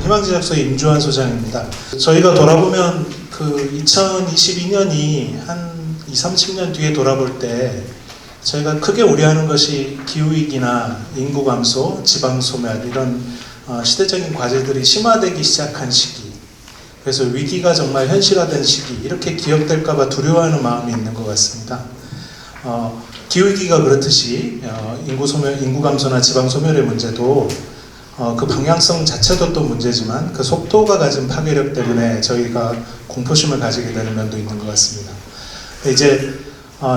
희망제작소의 임주환 소장입니다. 저희가 돌아보면 그 2022년이 한 30년 뒤에 돌아볼 때 저희가 크게 우려하는 것이 기후위기나 인구 감소, 지방 소멸 이런 시대적인 과제들이 심화되기 시작한 시기, 그래서 위기가 정말 현실화된 시기, 이렇게 기억될까봐 두려워하는 마음이 있는 것 같습니다. 기후위기가 그렇듯이 인구 감소나 지방 소멸의 문제도 그 방향성 자체도 또 문제지만 그 속도가 가진 파괴력 때문에 저희가 공포심을 가지게 되는 면도 있는 것 같습니다. 이제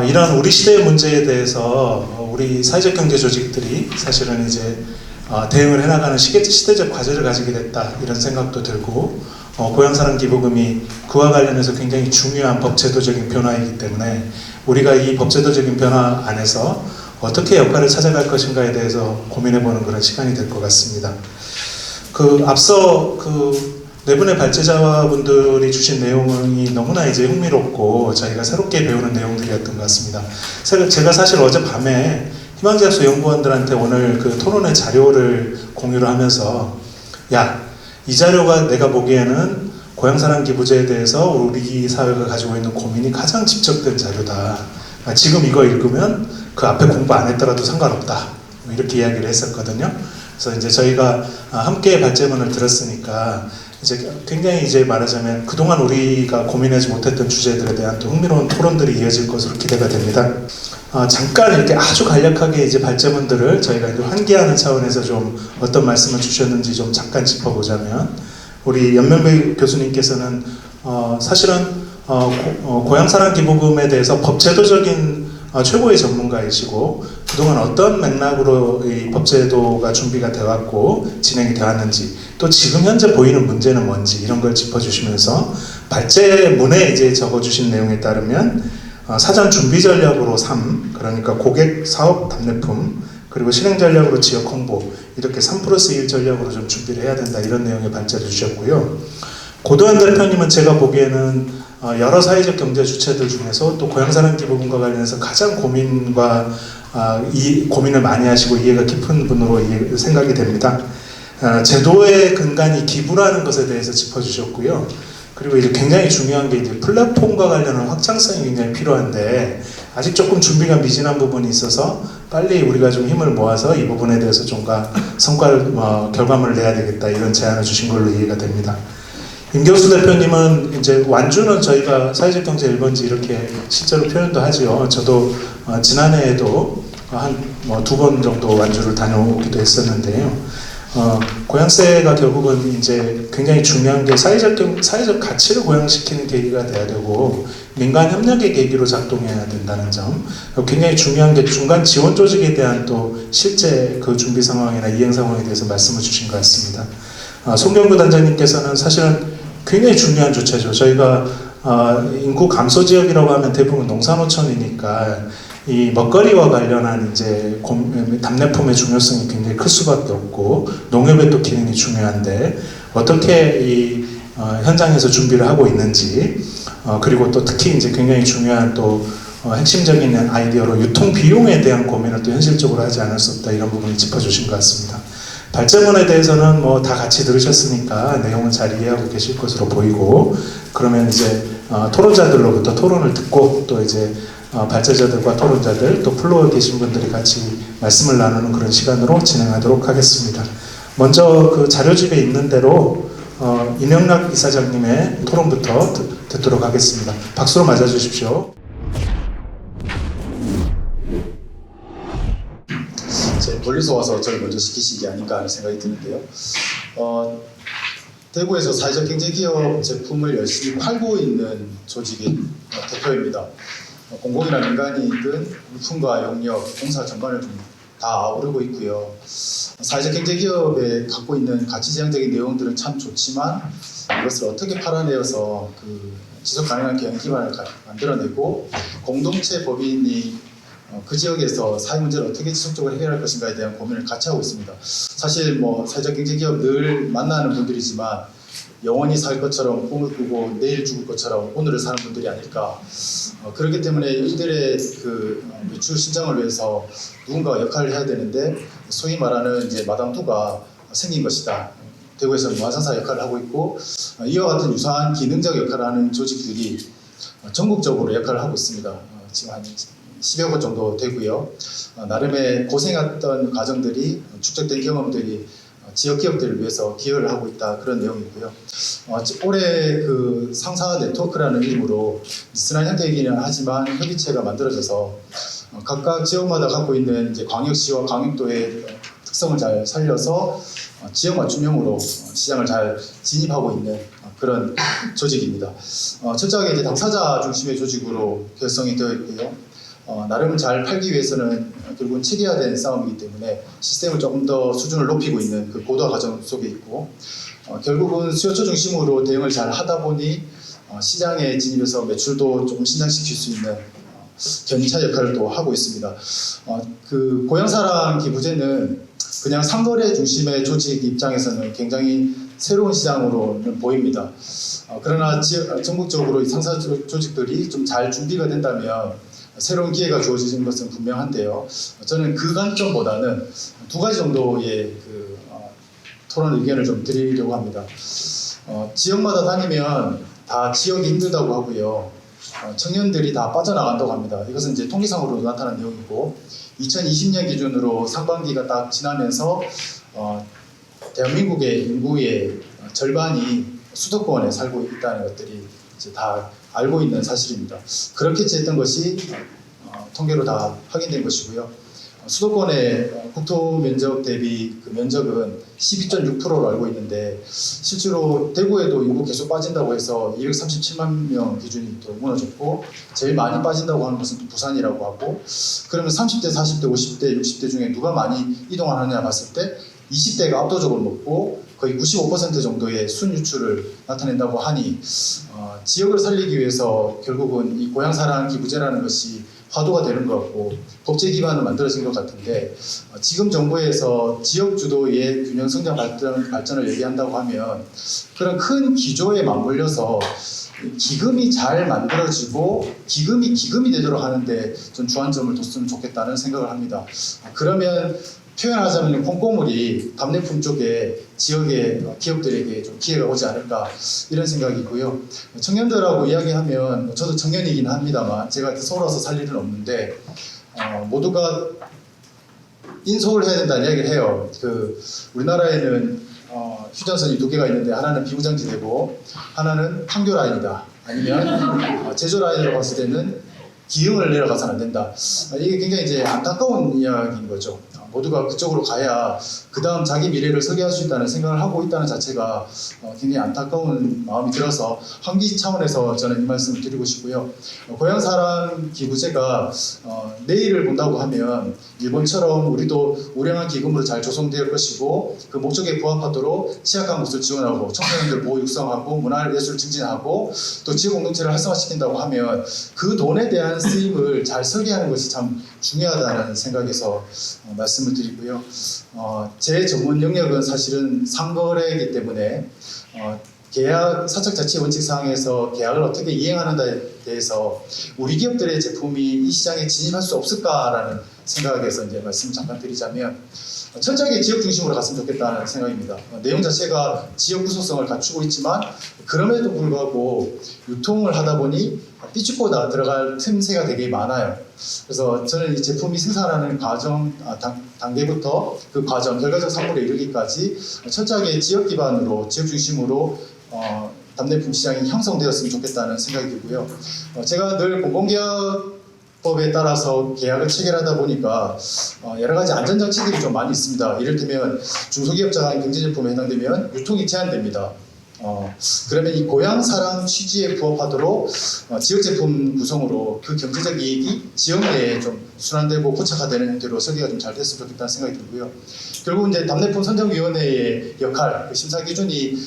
이런 우리 시대의 문제에 대해서 우리 사회적 경제 조직들이 사실은 이제 대응을 해나가는 시대적 과제를 가지게 됐다, 이런 생각도 들고, 고향사랑 기부금이 그와 관련해서 굉장히 중요한 법제도적인 변화이기 때문에 우리가 이 법제도적인 변화 안에서 어떻게 역할을 찾아갈 것인가에 대해서 고민해보는 그런 시간이 될 것 같습니다. 앞서 네 분의 발제자분들이 주신 내용이 너무나 이제 흥미롭고 저희가 새롭게 배우는 내용들이었던 것 같습니다. 제가 사실 어젯밤에 희망제작소 연구원들한테 오늘 그 토론회 자료를 공유를 하면서, 이 자료가 내가 보기에는 고향사랑 기부제에 대해서 우리 사회가 가지고 있는 고민이 가장 집적된 자료다. 지금 이거 읽으면 그 앞에 공부 안 했더라도 상관없다, 이렇게 이야기를 했었거든요. 그래서 이제 저희가 함께 발제문을 들었으니까 이제 굉장히 이제 말하자면 그동안 우리가 고민하지 못했던 주제들에 대한 또 흥미로운 토론들이 이어질 것으로 기대가 됩니다. 잠깐 이렇게 아주 간략하게 이제 발제문들을 저희가 이제 환기하는 차원에서 좀 어떤 말씀을 주셨는지 좀 잠깐 짚어보자면, 우리 연명배 교수님께서는 사실은 고향사랑 기부금에 대해서 법제도적인 최고의 전문가이시고, 그동안 어떤 맥락으로 이 법제도가 준비가 되었고 진행이 되었는지, 또 지금 현재 보이는 문제는 뭔지, 이런 걸 짚어주시면서 발제문에 이제 적어주신 내용에 따르면 사전 준비 전략으로 3, 그러니까 고객 사업 답례품, 그리고 실행 전략으로 지역 홍보, 이렇게 3+1 전략으로 좀 준비를 해야 된다, 이런 내용의 발제를 주셨고요. 고도현 대표님은 제가 보기에는 여러 사회적 경제 주체들 중에서 또 고향사랑 기부금과 관련해서 가장 고민을 많이 하시고 이해가 깊은 분으로 생각이 됩니다. 제도의 근간이 기부라는 것에 대해서 짚어주셨고요. 그리고 이제 굉장히 중요한 게 이제 플랫폼과 관련한 확장성이 굉장히 필요한데, 아직 조금 준비가 미진한 부분이 있어서 빨리 우리가 좀 힘을 모아서 이 부분에 대해서 좀가 성과를 결과물을 내야 되겠다, 이런 제안을 주신 걸로 이해가 됩니다. 임경수 대표님은 이제 완주는 저희가 사회적 경제 1번지 이렇게 실제로 표현도 하지요. 저도 지난해에도 한 2번 정도 완주를 다녀오기도 했었는데요. 고향세가 결국은 이제 굉장히 중요한 게 사회적 가치를 고양시키는 계기가 돼야 되고 민간 협력의 계기로 작동해야 된다는 점, 굉장히 중요한 게 중간 지원 조직에 대한 또 실제 그 준비 상황이나 이행 상황에 대해서 말씀을 주신 것 같습니다. 송경구 단장님께서는 사실은 굉장히 중요한 주체죠. 저희가 인구 감소 지역이라고 하면 대부분 농산어촌이니까 이 먹거리와 관련한 이제 답례품의 중요성이 굉장히 클 수밖에 없고, 농협의 또 기능이 중요한데 어떻게 이 현장에서 준비를 하고 있는지, 그리고 또 특히 이제 굉장히 중요한 또 핵심적인 아이디어로 유통 비용에 대한 고민을 또 현실적으로 하지 않을 수 없다, 이런 부분을 짚어주신 것 같습니다. 발제문에 대해서는 뭐 다 같이 들으셨으니까 내용은 잘 이해하고 계실 것으로 보이고, 그러면 이제 토론자들로부터 토론을 듣고 또 이제 발제자들과 토론자들, 또 플로어에 계신 분들이 같이 말씀을 나누는 그런 시간으로 진행하도록 하겠습니다. 먼저 그 자료집에 있는 대로 이명락 이사장님의 토론부터 듣도록 하겠습니다. 박수로 맞아주십시오. 멀리서 와서 저를 먼저 시키시기 아닌가 하는 생각이 드는데요. 대구에서 사회적 경제기업 제품을 열심히 팔고 있는 조직의 대표입니다. 공공이나 민간이든 물품과 영역, 공사 전반을 좀 다 아우르고 있고요. 사회적 경제기업에 갖고 있는 가치지향적인 내용들은 참 좋지만 이것을 어떻게 팔아내어서 그 지속 가능한 경영 기반을 만들어내고 공동체 법인이 그 지역에서 사회 문제를 어떻게 지속적으로 해결할 것인가에 대한 고민을 같이 하고 있습니다. 사실 사회적 경제기업 늘 만나는 분들이지만 영원히 살 것처럼 꿈을 꾸고 내일 죽을 것처럼 오늘을 사는 분들이 아닐까. 그렇기 때문에 이들의 그 매출 신장을 위해서 누군가 역할을 해야 되는데 소위 말하는 이제 마당투가 생긴 것이다. 대구에서 무한상사 역할을 하고 있고 이와 같은 유사한 기능적 역할을 하는 조직들이 전국적으로 역할을 하고 있습니다. 지금 한 10여 곳 정도 되고요. 나름의 고생했던 과정들이 축적된 경험들이 지역 기업들을 위해서 기여를 하고 있다 그런 내용이고요. 올해 그 상사 네트워크라는 이름으로 비슷한 형태이기는 하지만 협의체가 만들어져서 각각 지역마다 갖고 있는 이제 광역시와 광역도의 특성을 잘 살려서 지역 맞춤형으로 시장을 잘 진입하고 있는 그런 조직입니다. 철저하게 이제 당사자 중심의 조직으로 결성이 되어 있고요. 나름 잘 팔기 위해서는 결국은 체계화된 싸움이기 때문에 시스템을 조금 더 수준을 높이고 있는 그 고도화 과정 속에 있고 결국은 수요처 중심으로 대응을 잘 하다 보니 시장에 진입해서 매출도 조금 신장시킬 수 있는 견인차 역할을 또 하고 있습니다. 그 고향사랑 기부제는 그냥 상거래 중심의 조직 입장에서는 굉장히 새로운 시장으로는 보입니다. 그러나 전국적으로 이 상사 조직들이 좀 잘 준비가 된다면 새로운 기회가 주어지는 것은 분명한데요. 저는 그 관점보다는 두 가지 정도의 토론 의견을 좀 드리려고 합니다. 지역마다 다니면 다 지역이 힘들다고 하고요. 청년들이 다 빠져나간다고 합니다. 이것은 이제 통계상으로 나타난 내용이고 2020년 기준으로 상반기가 딱 지나면서 대한민국의 인구의 절반이 수도권에 살고 있다는 것들이 이제 다 알고 있는 사실입니다. 그렇게 했던 것이 통계로 다 확인된 것이고요. 수도권의 국토 면적 대비 그 면적은 12.6%로 알고 있는데 실제로 대구에도 인구 계속 빠진다고 해서 237만 명 기준이 또 무너졌고 제일 많이 빠진다고 하는 것은 또 부산이라고 하고 그러면 30대, 40대, 50대, 60대 중에 누가 많이 이동하느냐 봤을 때 20대가 압도적으로 높고 거의 95% 정도의 순유출을 나타낸다고 하니 지역을 살리기 위해서 결국은 이 고향사랑 기부제라는 것이 화두가 되는 것 같고 법제 기반은 만들어진 것 같은데 지금 정부에서 지역 주도의 균형 성장 발전을 얘기한다고 하면 그런 큰 기조에 맞물려서 기금이 잘 만들어지고 기금이 되도록 하는데 좀 주안점을 뒀으면 좋겠다는 생각을 합니다. 그러면 표현하자면 콩고물이 답례품 쪽에 지역의 기업들에게 좀 기회가 오지 않을까 이런 생각이고요. 청년들하고 이야기하면 저도 청년이긴 합니다만 제가 서울 와서 살 일은 없는데 모두가 인서울 해야 된다는 이야기를 해요. 우리나라에는 휴전선이 두 개가 있는데 하나는 비무장지대고 하나는 판교 라인이다. 아니면 제주 라인으로 봤을 때는 기흥을 내려가서는 안 된다. 이게 굉장히 이제 안타까운 이야기인 거죠. 모두가 그쪽으로 가야 그 다음 자기 미래를 설계할 수 있다는 생각을 하고 있다는 자체가 굉장히 안타까운 마음이 들어서 환기 차원에서 저는 이 말씀을 드리고 싶고요. 고향사랑 기부제가 내일을 본다고 하면 일본처럼 우리도 우량한 기금으로 잘 조성될 것이고 그 목적에 부합하도록 취약한 곳을 지원하고 청소년들 보호 육성하고 문화예술 증진하고 또 지역 공동체를 활성화시킨다고 하면 그 돈에 대한 쓰임을 잘 설계하는 것이 참 중요하다는 생각에서 말씀을 드리고요. 제 전문 영역은 사실은 상거래이기 때문에 계약 사적자치 원칙상에서 계약을 어떻게 이행하는가에 대해서 우리 기업들의 제품이 이 시장에 진입할 수 없을까라는 생각에서 이제 말씀 잠깐 드리자면 철저하게 지역 중심으로 갔으면 좋겠다는 생각입니다. 내용 자체가 지역 구속성을 갖추고 있지만 그럼에도 불구하고 유통을 하다 보니 삐죽고 들어갈 틈새가 되게 많아요. 그래서 저는 이 제품이 생산하는 과정 단계부터 그 과정 결과적 상물에 이르기까지 철저하게 지역 기반으로 지역 중심으로 답례품 시장이 형성되었으면 좋겠다는 생각이 들고요. 제가 늘 공공기업법에 따라서 계약을 체결하다 보니까 여러 가지 안전장치들이 좀 많이 있습니다. 이를테면 중소기업자가 경제제품에 해당되면 유통이 제한됩니다. 그러면 이 고향사랑 취지에 부합하도록 지역제품 구성으로 그 경제적 이익이 지역 내에 좀 순환되고 포착화되는 형태로 설계가 좀 잘 됐으면 좋겠다는 생각이 들고요. 결국 이제 답례품 선정위원회의 역할, 그 심사 기준이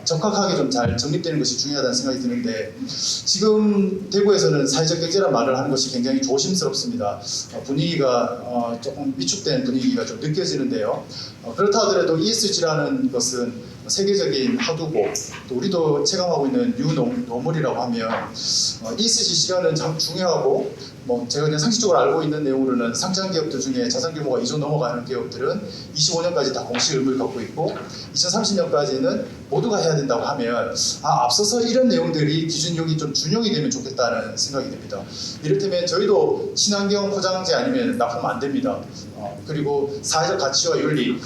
적합하게 좀 잘 정립되는 것이 중요하다는 생각이 드는데 지금 대구에서는 사회적 경제란 말을 하는 것이 굉장히 조심스럽습니다. 분위기가 조금 위축된 분위기가 좀 느껴지는데요. 그렇다 하더라도 ESG라는 것은 세계적인 화두고 또 우리도 체감하고 있는 뉴노멀이라고 하면 ESG 실현은 참 중요하고 뭐 제가 그냥 상식적으로 알고 있는 내용으로는 상장 기업들 중에 자산 규모가 2조 넘어가는 기업들은 25년까지 다 공시 의무를 갖고 있고 2030년까지는 모두가 해야 된다고 하면 앞서서 이런 내용들이 기준력이 좀 준용이 되면 좋겠다는 생각이 듭니다. 이를테면 저희도 친환경 포장재 아니면 납품 안 됩니다. 그리고 사회적 가치와 윤리,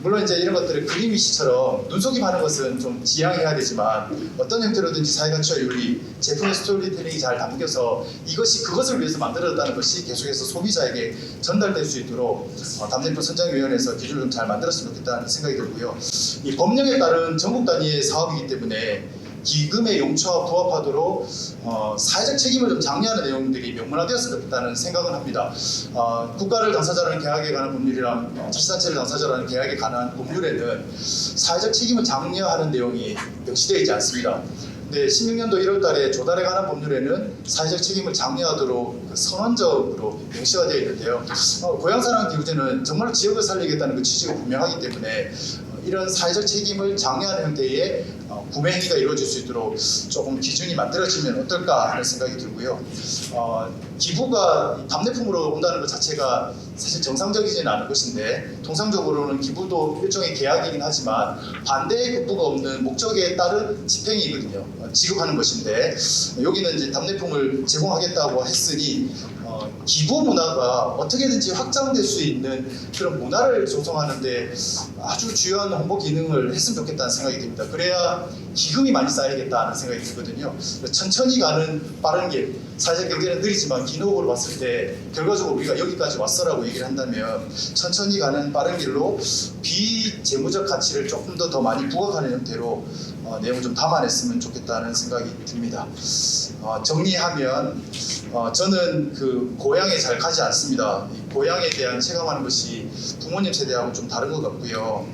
물론 이제 이런 것들을 그림이시처럼 눈속임하는 것은 좀 지양해야 되지만 어떤 형태로든지 사회 가치와 윤리, 제품의 스토리텔링이 잘 담겨서 이것이 그것을 위해서 만들어졌다는 것이 계속해서 소비자에게 전달될 수 있도록 담내품 선정위원회에서 기준을 좀 잘 만들었으면 좋겠다는 생각이 들고요. 이 법령에 따른 전국 단위의 사업이기 때문에 기금의 용처와 부합하도록 사회적 책임을 좀 장려하는 내용들이 명문화되었으면 좋겠다는 생각은 합니다. 국가를 당사자로 하는 계약에 관한 법률이랑 자치단체를 당사자로 하는 계약에 관한 법률에는 사회적 책임을 장려하는 내용이 명시되어 있지 않습니다. 근데 16년도 1월달에 조달에 관한 법률에는 사회적 책임을 장려하도록 선언적으로 명시가 되어 있는데요. 고향사랑 기부제는 정말로 지역을 살리겠다는 그 취지가 분명하기 때문에 이런 사회적 책임을 장려하는 형태의 구매 행위가 이루어질 수 있도록 조금 기준이 만들어지면 어떨까 하는 생각이 들고요. 기부가 답례품으로 온다는 것 자체가 사실 정상적이지는 않은 것인데 통상적으로는 기부도 일종의 계약이긴 하지만 반대의 극부가 없는 목적에 따른 집행이거든요. 지급하는 것인데 여기는 이제 답례품을 제공하겠다고 했으니 기부 문화가 어떻게든지 확장될 수 있는 그런 문화를 조성하는데 아주 주요한 홍보 기능을 했으면 좋겠다는 생각이 듭니다. 그래야 기금이 많이 쌓이겠다는 생각이 들거든요. 천천히 가는 빠른 길, 사회적 경제는 느리지만 기록으로 봤을 때 결과적으로 우리가 여기까지 왔어라고 얘기를 한다면 천천히 가는 빠른 길로 비재무적 가치를 조금 더 많이 부각하는 형태로 내용을 좀 담아냈으면 좋겠다는 생각이 듭니다. 정리하면 저는 그 고향에 잘 가지 않습니다. 이 고향에 대한 체감하는 것이 부모님 세대하고 좀 다른 것 같고요.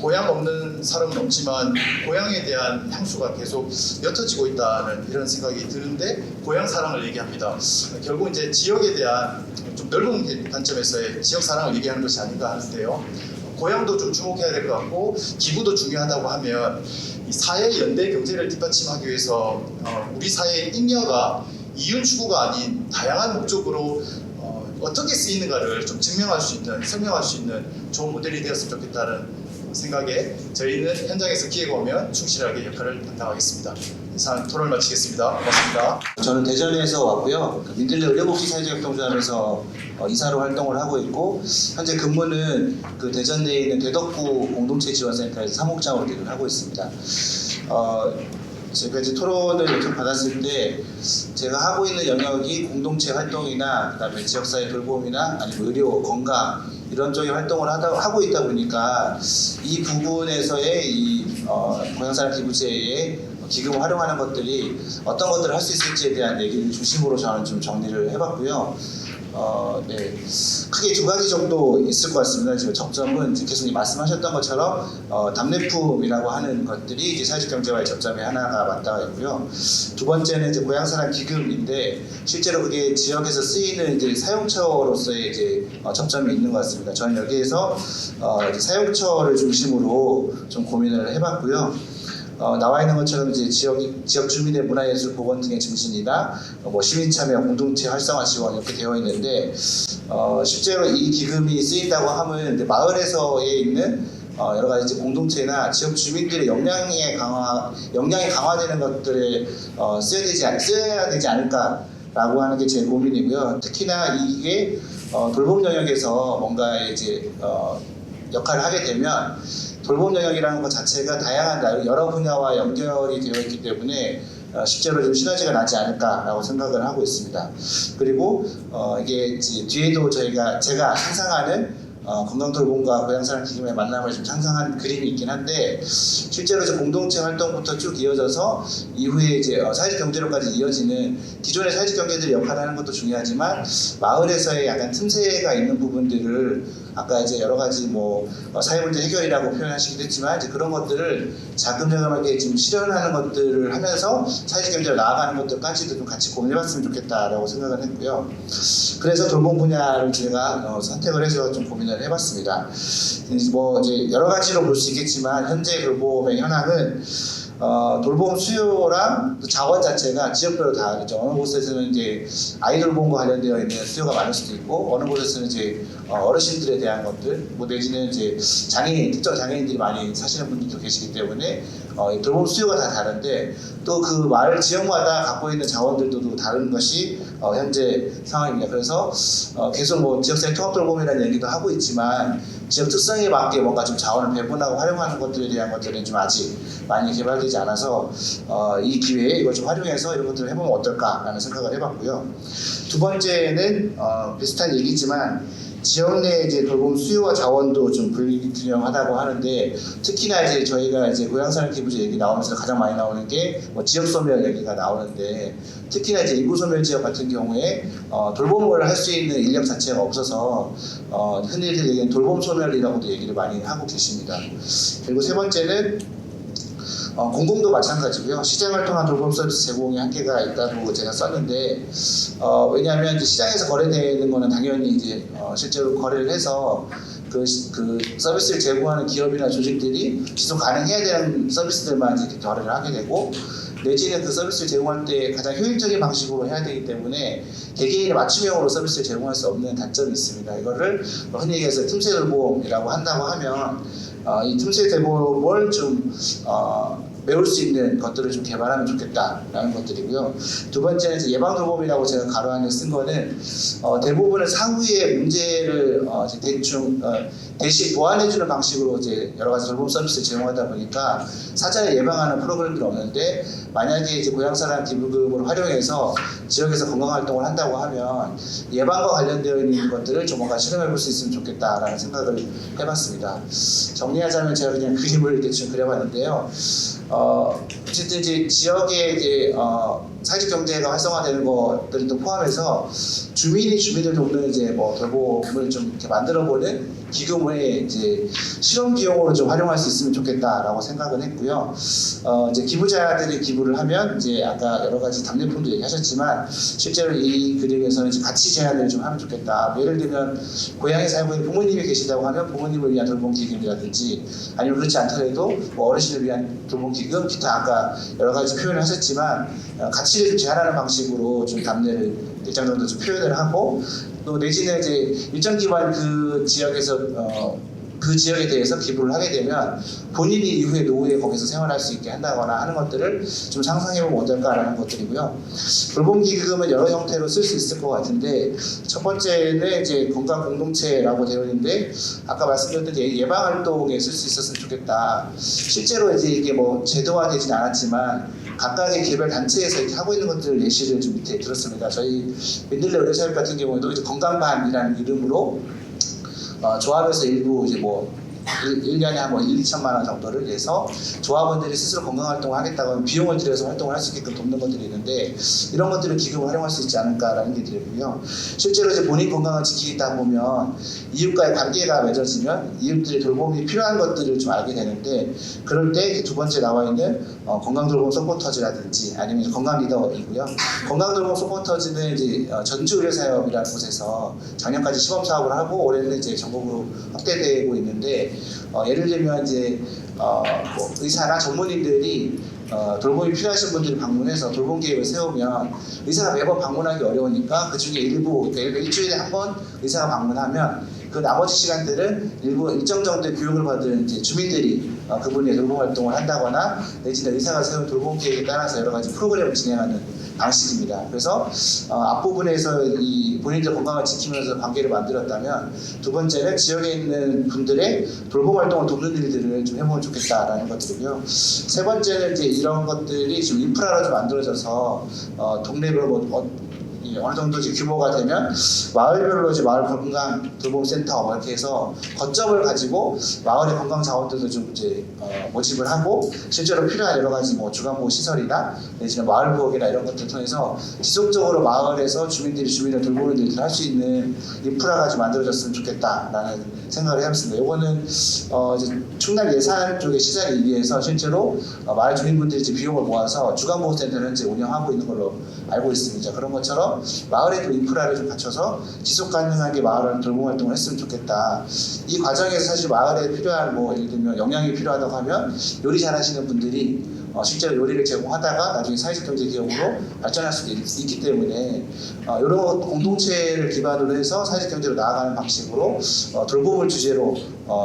고향 없는 사람은 없지만 고향에 대한 향수가 계속 옅어지고 있다는 이런 생각이 드는데 고향 사랑을 얘기합니다. 결국 이제 지역에 대한 좀 넓은 관점에서의 지역 사랑을 얘기하는 것이 아닌가 하는데요. 고향도 좀 주목해야 될 것 같고 기부도 중요하다고 하면 이 사회 연대 경제를 뒷받침하기 위해서 우리 사회의 잉여가 이윤 추구가 아닌 다양한 목적으로 어떻게 쓰이는가를 좀 증명할 수 있는, 설명할 수 있는 좋은 모델이 되었으면 좋겠다는 생각에 저희는 현장에서 기회가 오면 충실하게 역할을 담당하겠습니다. 이상 토론을 마치겠습니다. 고맙습니다. 저는 대전에서 왔고요. 민들레 의료복지 사회적협동조합에서 이사로 활동을 하고 있고 현재 근무는 그 대전내에 있는 대덕구 공동체지원센터에서 사무국장으로 일을 하고 있습니다. 제가 이제 토론을 이렇게 받았을 때 제가 하고 있는 영역이 공동체 활동이나 그다음에 지역사회 돌봄이나 아니면 의료, 건강 이런 쪽의 활동을 하고 있다 보니까 이 부분에서의 이 고향사랑 기부제의 기금을 활용하는 것들이 어떤 것들을 할 수 있을지에 대한 얘기를 중심으로 저는 좀 정리를 해봤고요. 네. 크게 두 가지 정도 있을 것 같습니다. 지금 접점은 계속 말씀하셨던 것처럼 답례품이라고 하는 것들이 이제 사회적 경제와의 접점의 하나가 맞닿아 있고요. 두 번째는 이제 고향사랑 기금인데 실제로 그게 지역에서 쓰이는 이제 사용처로서의 이제 접점이 있는 것 같습니다. 저는 여기에서 이제 사용처를 중심으로 좀 고민을 해봤고요. 나와 있는 것처럼 이제 지역 주민의 문화예술 복원 등의 증진이나 뭐 시민참여, 공동체 활성화 지원 이렇게 되어 있는데 실제로 이 기금이 쓰인다고 하면 이제 마을에서에 있는 여러 가지 공동체나 지역 주민들의 역량이 강화되는 것들에 써야 되지 않을까라고 하는 게 제 고민이고요. 특히나 이게 돌봄 영역에서 뭔가 이제 역할을 하게 되면 돌봄 영역이라는 것 자체가 다양한 여러 분야와 연결이 되어 있기 때문에 실제로 좀 시너지가 나지 않을까라고 생각을 하고 있습니다. 그리고 이게 이제 뒤에도 제가 상상하는 건강돌봄과 고향사랑 기금의 만남을 좀 상상한 그림이 있긴 한데 실제로 이제 공동체 활동부터 쭉 이어져서 이후에 이제 사회적 경제로까지 이어지는 기존의 사회적 경제들이 역할하는 것도 중요하지만 마을에서의 약간 틈새가 있는 부분들을 아까 이제 여러 가지 뭐 사회 문제 해결이라고 표현하시기도 했지만 이제 그런 것들을 자금자금하게 지금 실현하는 것들을 하면서 사회적 경제로 나아가는 것들까지도 좀 같이 고민해봤으면 좋겠다라고 생각을 했고요. 그래서 돌봄 분야를 제가 선택을 해서 좀 고민을 해봤습니다. 뭐 이제 여러 가지로 볼 수 있겠지만 현재 돌봄의 현황은 돌봄 수요랑 또 자원 자체가 지역별로 다르죠. 어느 곳에서는 이제 아이 돌봄과 관련되어 있는 수요가 많을 수도 있고, 어느 곳에서는 이제 어르신들에 대한 것들, 뭐 내지는 이제 장애인, 특정 장애인들이 많이 사시는 분들도 계시기 때문에 이 돌봄 수요가 다 다른데, 또 그 마을 지역마다 갖고 있는 자원들도 다른 것이 현재 상황입니다. 그래서 계속 뭐 지역사회 통합 돌봄이라는 얘기도 하고 있지만, 지역 특성에 맞게 뭔가 좀 자원을 배분하고 활용하는 것들에 대한 것들은 좀 아직 많이 개발되지 않아서 이 기회에 이걸 좀 활용해서 이런 것들을 해보면 어떨까라는 생각을 해봤고요. 두 번째는 비슷한 얘기지만, 지역 내 이제 돌봄 수요와 자원도 좀 불균형하다고 하는데, 특히나 이제 저희가 이제 고향사랑 기부제 얘기 나오면서 가장 많이 나오는 게 뭐 지역 소멸 얘기가 나오는데, 특히나 이제 인구 소멸 지역 같은 경우에 돌봄을 할 수 있는 인력 자체가 없어서 흔히들 얘기하는 돌봄 소멸이라고도 얘기를 많이 하고 계십니다. 그리고 세 번째는 공공도 마찬가지고요. 시장을 통한 돌봄 서비스 제공의 한계가 있다고 제가 썼는데, 왜냐하면 이제 시장에서 거래되는 거는 당연히 이제 실제로 거래를 해서 그 서비스를 제공하는 기업이나 조직들이 지속 가능해야 되는 서비스들만 이제 거래를 하게 되고, 내지는 그 서비스를 제공할 때 가장 효율적인 방식으로 해야 되기 때문에 개개인의 맞춤형으로 서비스를 제공할 수 없는 단점이 있습니다. 이거를 흔히 얘기해서 틈새 돌봄이라고 한다고 하면, 이 틈새 돌봄을 좀 메울 수 있는 것들을 좀 개발하면 좋겠다라는 것들이고요. 두 번째는 이제 예방 돌봄이라고 제가 가로 안에 쓴 거는 대부분은 사후의 문제를 대신 보완해주는 방식으로 이제 여러 가지 돌봄 서비스를 제공하다 보니까 사전에 예방하는 프로그램들이 없는데, 만약에 이제 고향사랑 기부금을 활용해서 지역에서 건강활동을 한다고 하면 예방과 관련되어 있는 것들을 좀 뭔가 실험해볼 수 있으면 좋겠다라는 생각을 해봤습니다. 정리하자면 제가 그냥 그림을 대충 그려봤는데요. 어쨌든 이제 지역의 이제 사회적 경제가 활성화되는 것들을 또 포함해서 주민이 주민을 돕는 이제 뭐 돌봄을 좀 이렇게 만들어보는 기금을 이제 실험 비용으로 좀 활용할 수 있으면 좋겠다라고 생각을 했고요. 이제 기부자들이 기부를 하면 이제 아까 여러 가지 답례품도 얘기하셨지만, 실제로 이 그림에서는 이제 가치 제한을 좀 하면 좋겠다. 예를 들면 고향에 살고 있는 부모님이 계시다고 하면 부모님을 위한 돌봄 기금이라든지, 아니면 그렇지 않더라도 뭐 어르신을 위한 돌봄 기금, 기타 아까 여러 가지 표현을 하셨지만 가치를 좀 제한하는 방식으로 좀 답례를 일정 정도 좀 표현을 하고, 또 내지는 이제 일정 기간 그 지역에서 그 지역에 대해서 기부를 하게 되면 본인이 이후에 노후에 거기서 생활할 수 있게 한다거나 하는 것들을 좀 상상해보면 어떨까라는 것들이고요. 돌봄기금은 여러 형태로 쓸 수 있을 것 같은데, 첫 번째는 이제 건강 공동체라고 되어 있는데, 아까 말씀드렸던 예방활동에 쓸 수 있었으면 좋겠다. 실제로 이제 이게 뭐 제도화되진 않았지만 각각의 개별 단체에서 이렇게 하고 있는 것들을 예시를 좀 밑에 들었습니다. 저희 민들레 의료사협 같은 경우에도 이제 건강반이라는 이름으로 조합에서 일부 이제 뭐 1년에 한 1, 2천만 원 정도를 내서 조합원들이 스스로 건강활동을 하겠다고 하면 비용을 들여서 활동을 할 수 있게끔 돕는 것들이 있는데, 이런 것들을 기금을 활용할 수 있지 않을까라는 게 들고요. 실제로 이제 본인 건강을 지키겠다 보면 이웃과의 관계가 맺어지면 이웃들의 돌봄이 필요한 것들을 좀 알게 되는데, 그럴 때 두 번째 나와 있는 건강돌봄 서포터즈라든지 아니면 건강 리더이고요. 건강돌봄 서포터즈는 이제 전주의료사협이라는 곳에서 작년까지 시범 사업을 하고 올해는 이제 전국으로 확대되고 있는데, 예를 들면 이제 뭐 의사나 전문의들이 돌봄이 필요하신 분들이 방문해서 돌봄 계획을 세우면 의사가 매번 방문하기 어려우니까 그 중에 일부, 그러니까 일주일에 한 번 의사가 방문하면 그 나머지 시간들은 일정 정도의 교육을 받은 이제 주민들이 그분의 돌봄 활동을 한다거나, 내지는 의사가 세운 돌봄 계획에 따라서 여러 가지 프로그램을 진행하는 방식입니다. 그래서 앞부분에서 이 본인들 건강을 지키면서 관계를 만들었다면, 두 번째는 지역에 있는 분들의 돌봄 활동을 돕는 일들을 좀 해보면 좋겠다라는 것들이고요. 세 번째는 이제 이런 것들이 좀 인프라로 좀 만들어져서 동네별로 뭐 어느 정도 이제 규모가 되면 마을별로 이제 마을 건강 돌봄 센터 이렇게 해서 거점을 가지고 마을의 건강 자원들도 좀 이제 모집을 하고, 실제로 필요한 여러 가지 뭐 주간보호 시설이나 내지는 마을 부엌이나 이런 것들 통해서 지속적으로 마을에서 주민들이 주민을 돌보는 일들을 할 수 있는 인프라가 좀 만들어졌으면 좋겠다라는 생각을 해봤습니다. 이거는 이제 충남 예산 쪽의 시장에 의해서 실제로 마을 주민분들이 이제 비용을 모아서 주간보호센터를 이제 운영하고 있는 걸로 알고 있습니다. 그런 것처럼 마을에도 인프라를 좀 갖춰서 지속 가능하게 마을 돌봄 활동을 했으면 좋겠다. 이 과정에서 사실 마을에 필요한 뭐 예를 들면 영양이 필요하다고 하면 요리 잘하시는 분들이 실제로 요리를 제공하다가 나중에 사회적 경제 기업으로 발전할 수도 있기 때문에 이런 공동체를 기반으로 해서 사회적 경제로 나아가는 방식으로 돌봄을 주제로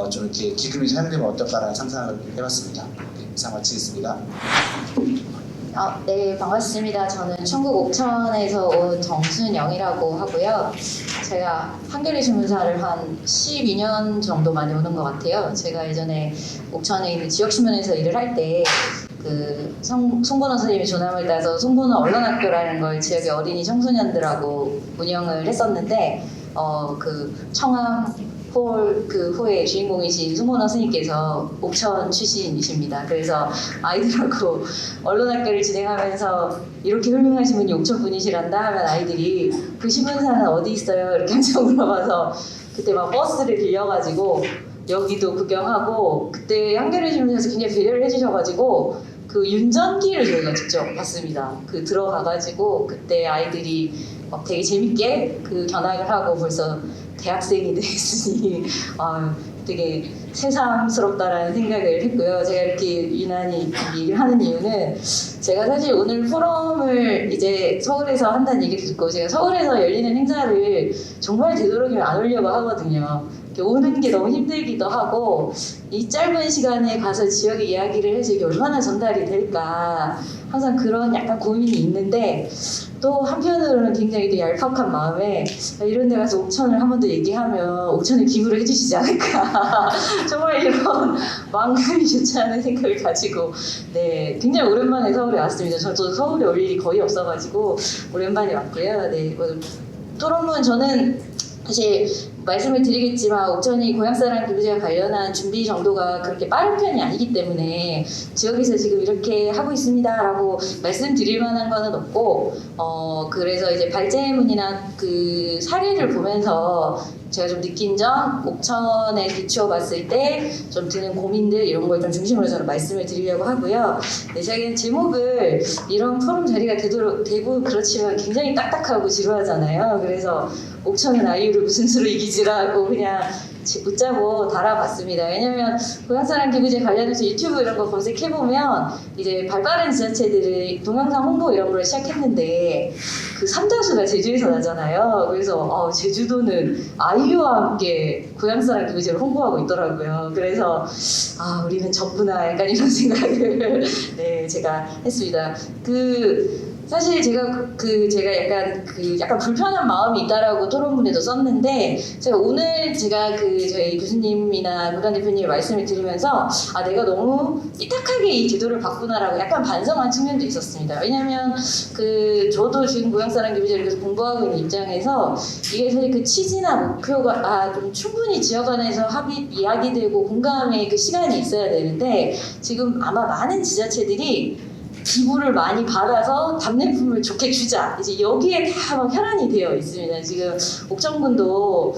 좀 이렇게 기금이 사용되면 어떨까라는 상상을 해봤습니다. 네, 이상 마치겠습니다. 네, 반갑습니다. 저는 충북 옥천에서 온 정순영이라고 하고요. 제가 한겨레 신문사를 한 12년 정도 많이 오는 것 같아요. 제가 예전에 옥천에 있는 지역신문에서 일을 할 때 송건호 선생님이 조남을 따서 송건호 언론학교라는 걸 지역의 어린이 청소년들하고 운영을 했었는데 그 청암 홀 그 후에 주인공이신 송건호 선생님께서 옥천 출신이십니다. 그래서 아이들하고 언론학교를 진행하면서 이렇게 훌륭하신 분이 옥천 분이시란다 하면 아이들이 그 신문사는 어디 있어요? 이렇게 항상 물어봐서 그때 막 버스를 빌려가지고 여기도 구경하고 그때 한겨레 신문사에서 굉장히 배려를 해주셔가지고 그 윤전기를 저희가 직접 봤습니다. 그 들어가가지고 그때 아이들이 막 되게 재밌게 그 견학을 하고 벌써 대학생이 됐으니 되게 새삼스럽다라는 생각을 했고요. 제가 이렇게 유난히 얘기를 하는 이유는 제가 사실 오늘 포럼을 이제 서울에서 한다는 얘기를 듣고 제가 서울에서 열리는 행사를 정말 되도록이면 안 오려고 하거든요. 오는 게 너무 힘들기도 하고 이 짧은 시간에 가서 지역의 이야기를 해서 이게 얼마나 전달이 될까 항상 그런 약간 고민이 있는데 또 한편으로는 굉장히 또 얄팍한 마음에 이런 데 가서 옥천을 한 번 더 얘기하면 옥천에 기부를 해주시지 않을까 정말 이런 마음감이 좋지 않은 생각을 가지고 네 굉장히 오랜만에 서울에 왔습니다. 저도 서울에 올 일이 거의 없어가지고 오랜만에 왔고요. 네 토론문 저는 사실 말씀을 드리겠지만 옥천이 고향사랑 기부제와 관련한 준비 정도가 그렇게 빠른 편이 아니기 때문에 지역에서 지금 이렇게 하고 있습니다라고 말씀드릴 만한 거는 없고 그래서 이제 발제문이나 그 사례를 보면서 제가 좀 느낀 점, 옥천에 비추어 봤을 때 좀 드는 고민들 이런 걸 좀 중심으로 저는 말씀을 드리려고 하고요. 네, 제가 제목을 이런 포럼 자리가 되도록 대부분 그렇지만 굉장히 딱딱하고 지루하잖아요. 그래서 옥천은 아이유를 무슨 수로 이기지라고 그냥 붙잡고 달아봤습니다. 왜냐면 고향사랑 기부제 관련해서 유튜브 이런 거 검색해보면 이제 발빠른 지자체들이 동영상 홍보 이런 걸 시작했는데 그 3다수가 제주에서 나잖아요. 그래서 제주도는 아이유와 함께 고향사랑 기부제를 홍보하고 있더라고요. 그래서 우리는 졌구나 약간 이런 생각을 네 제가 했습니다. 사실 제가 약간 불편한 마음이 있다라고 토론문에도 썼는데 제가 오늘 제가 저희 교수님이나 문관 대표님 말씀을 드리면서 내가 너무 삐딱하게 이 제도를 봤구나라고 약간 반성한 측면도 있었습니다. 왜냐하면 저도 지금 고향사랑 기부제를 계속 공부하고 있는 입장에서 이게 사실 그 취지나 목표가 좀 충분히 지역 안에서 이야기되고 공감의 그 시간이 있어야 되는데 지금 아마 많은 지자체들이 기부를 많이 받아서 답례품을 좋게 주자 이제 여기에 다 막 혈안이 되어 있습니다. 지금 옥천군도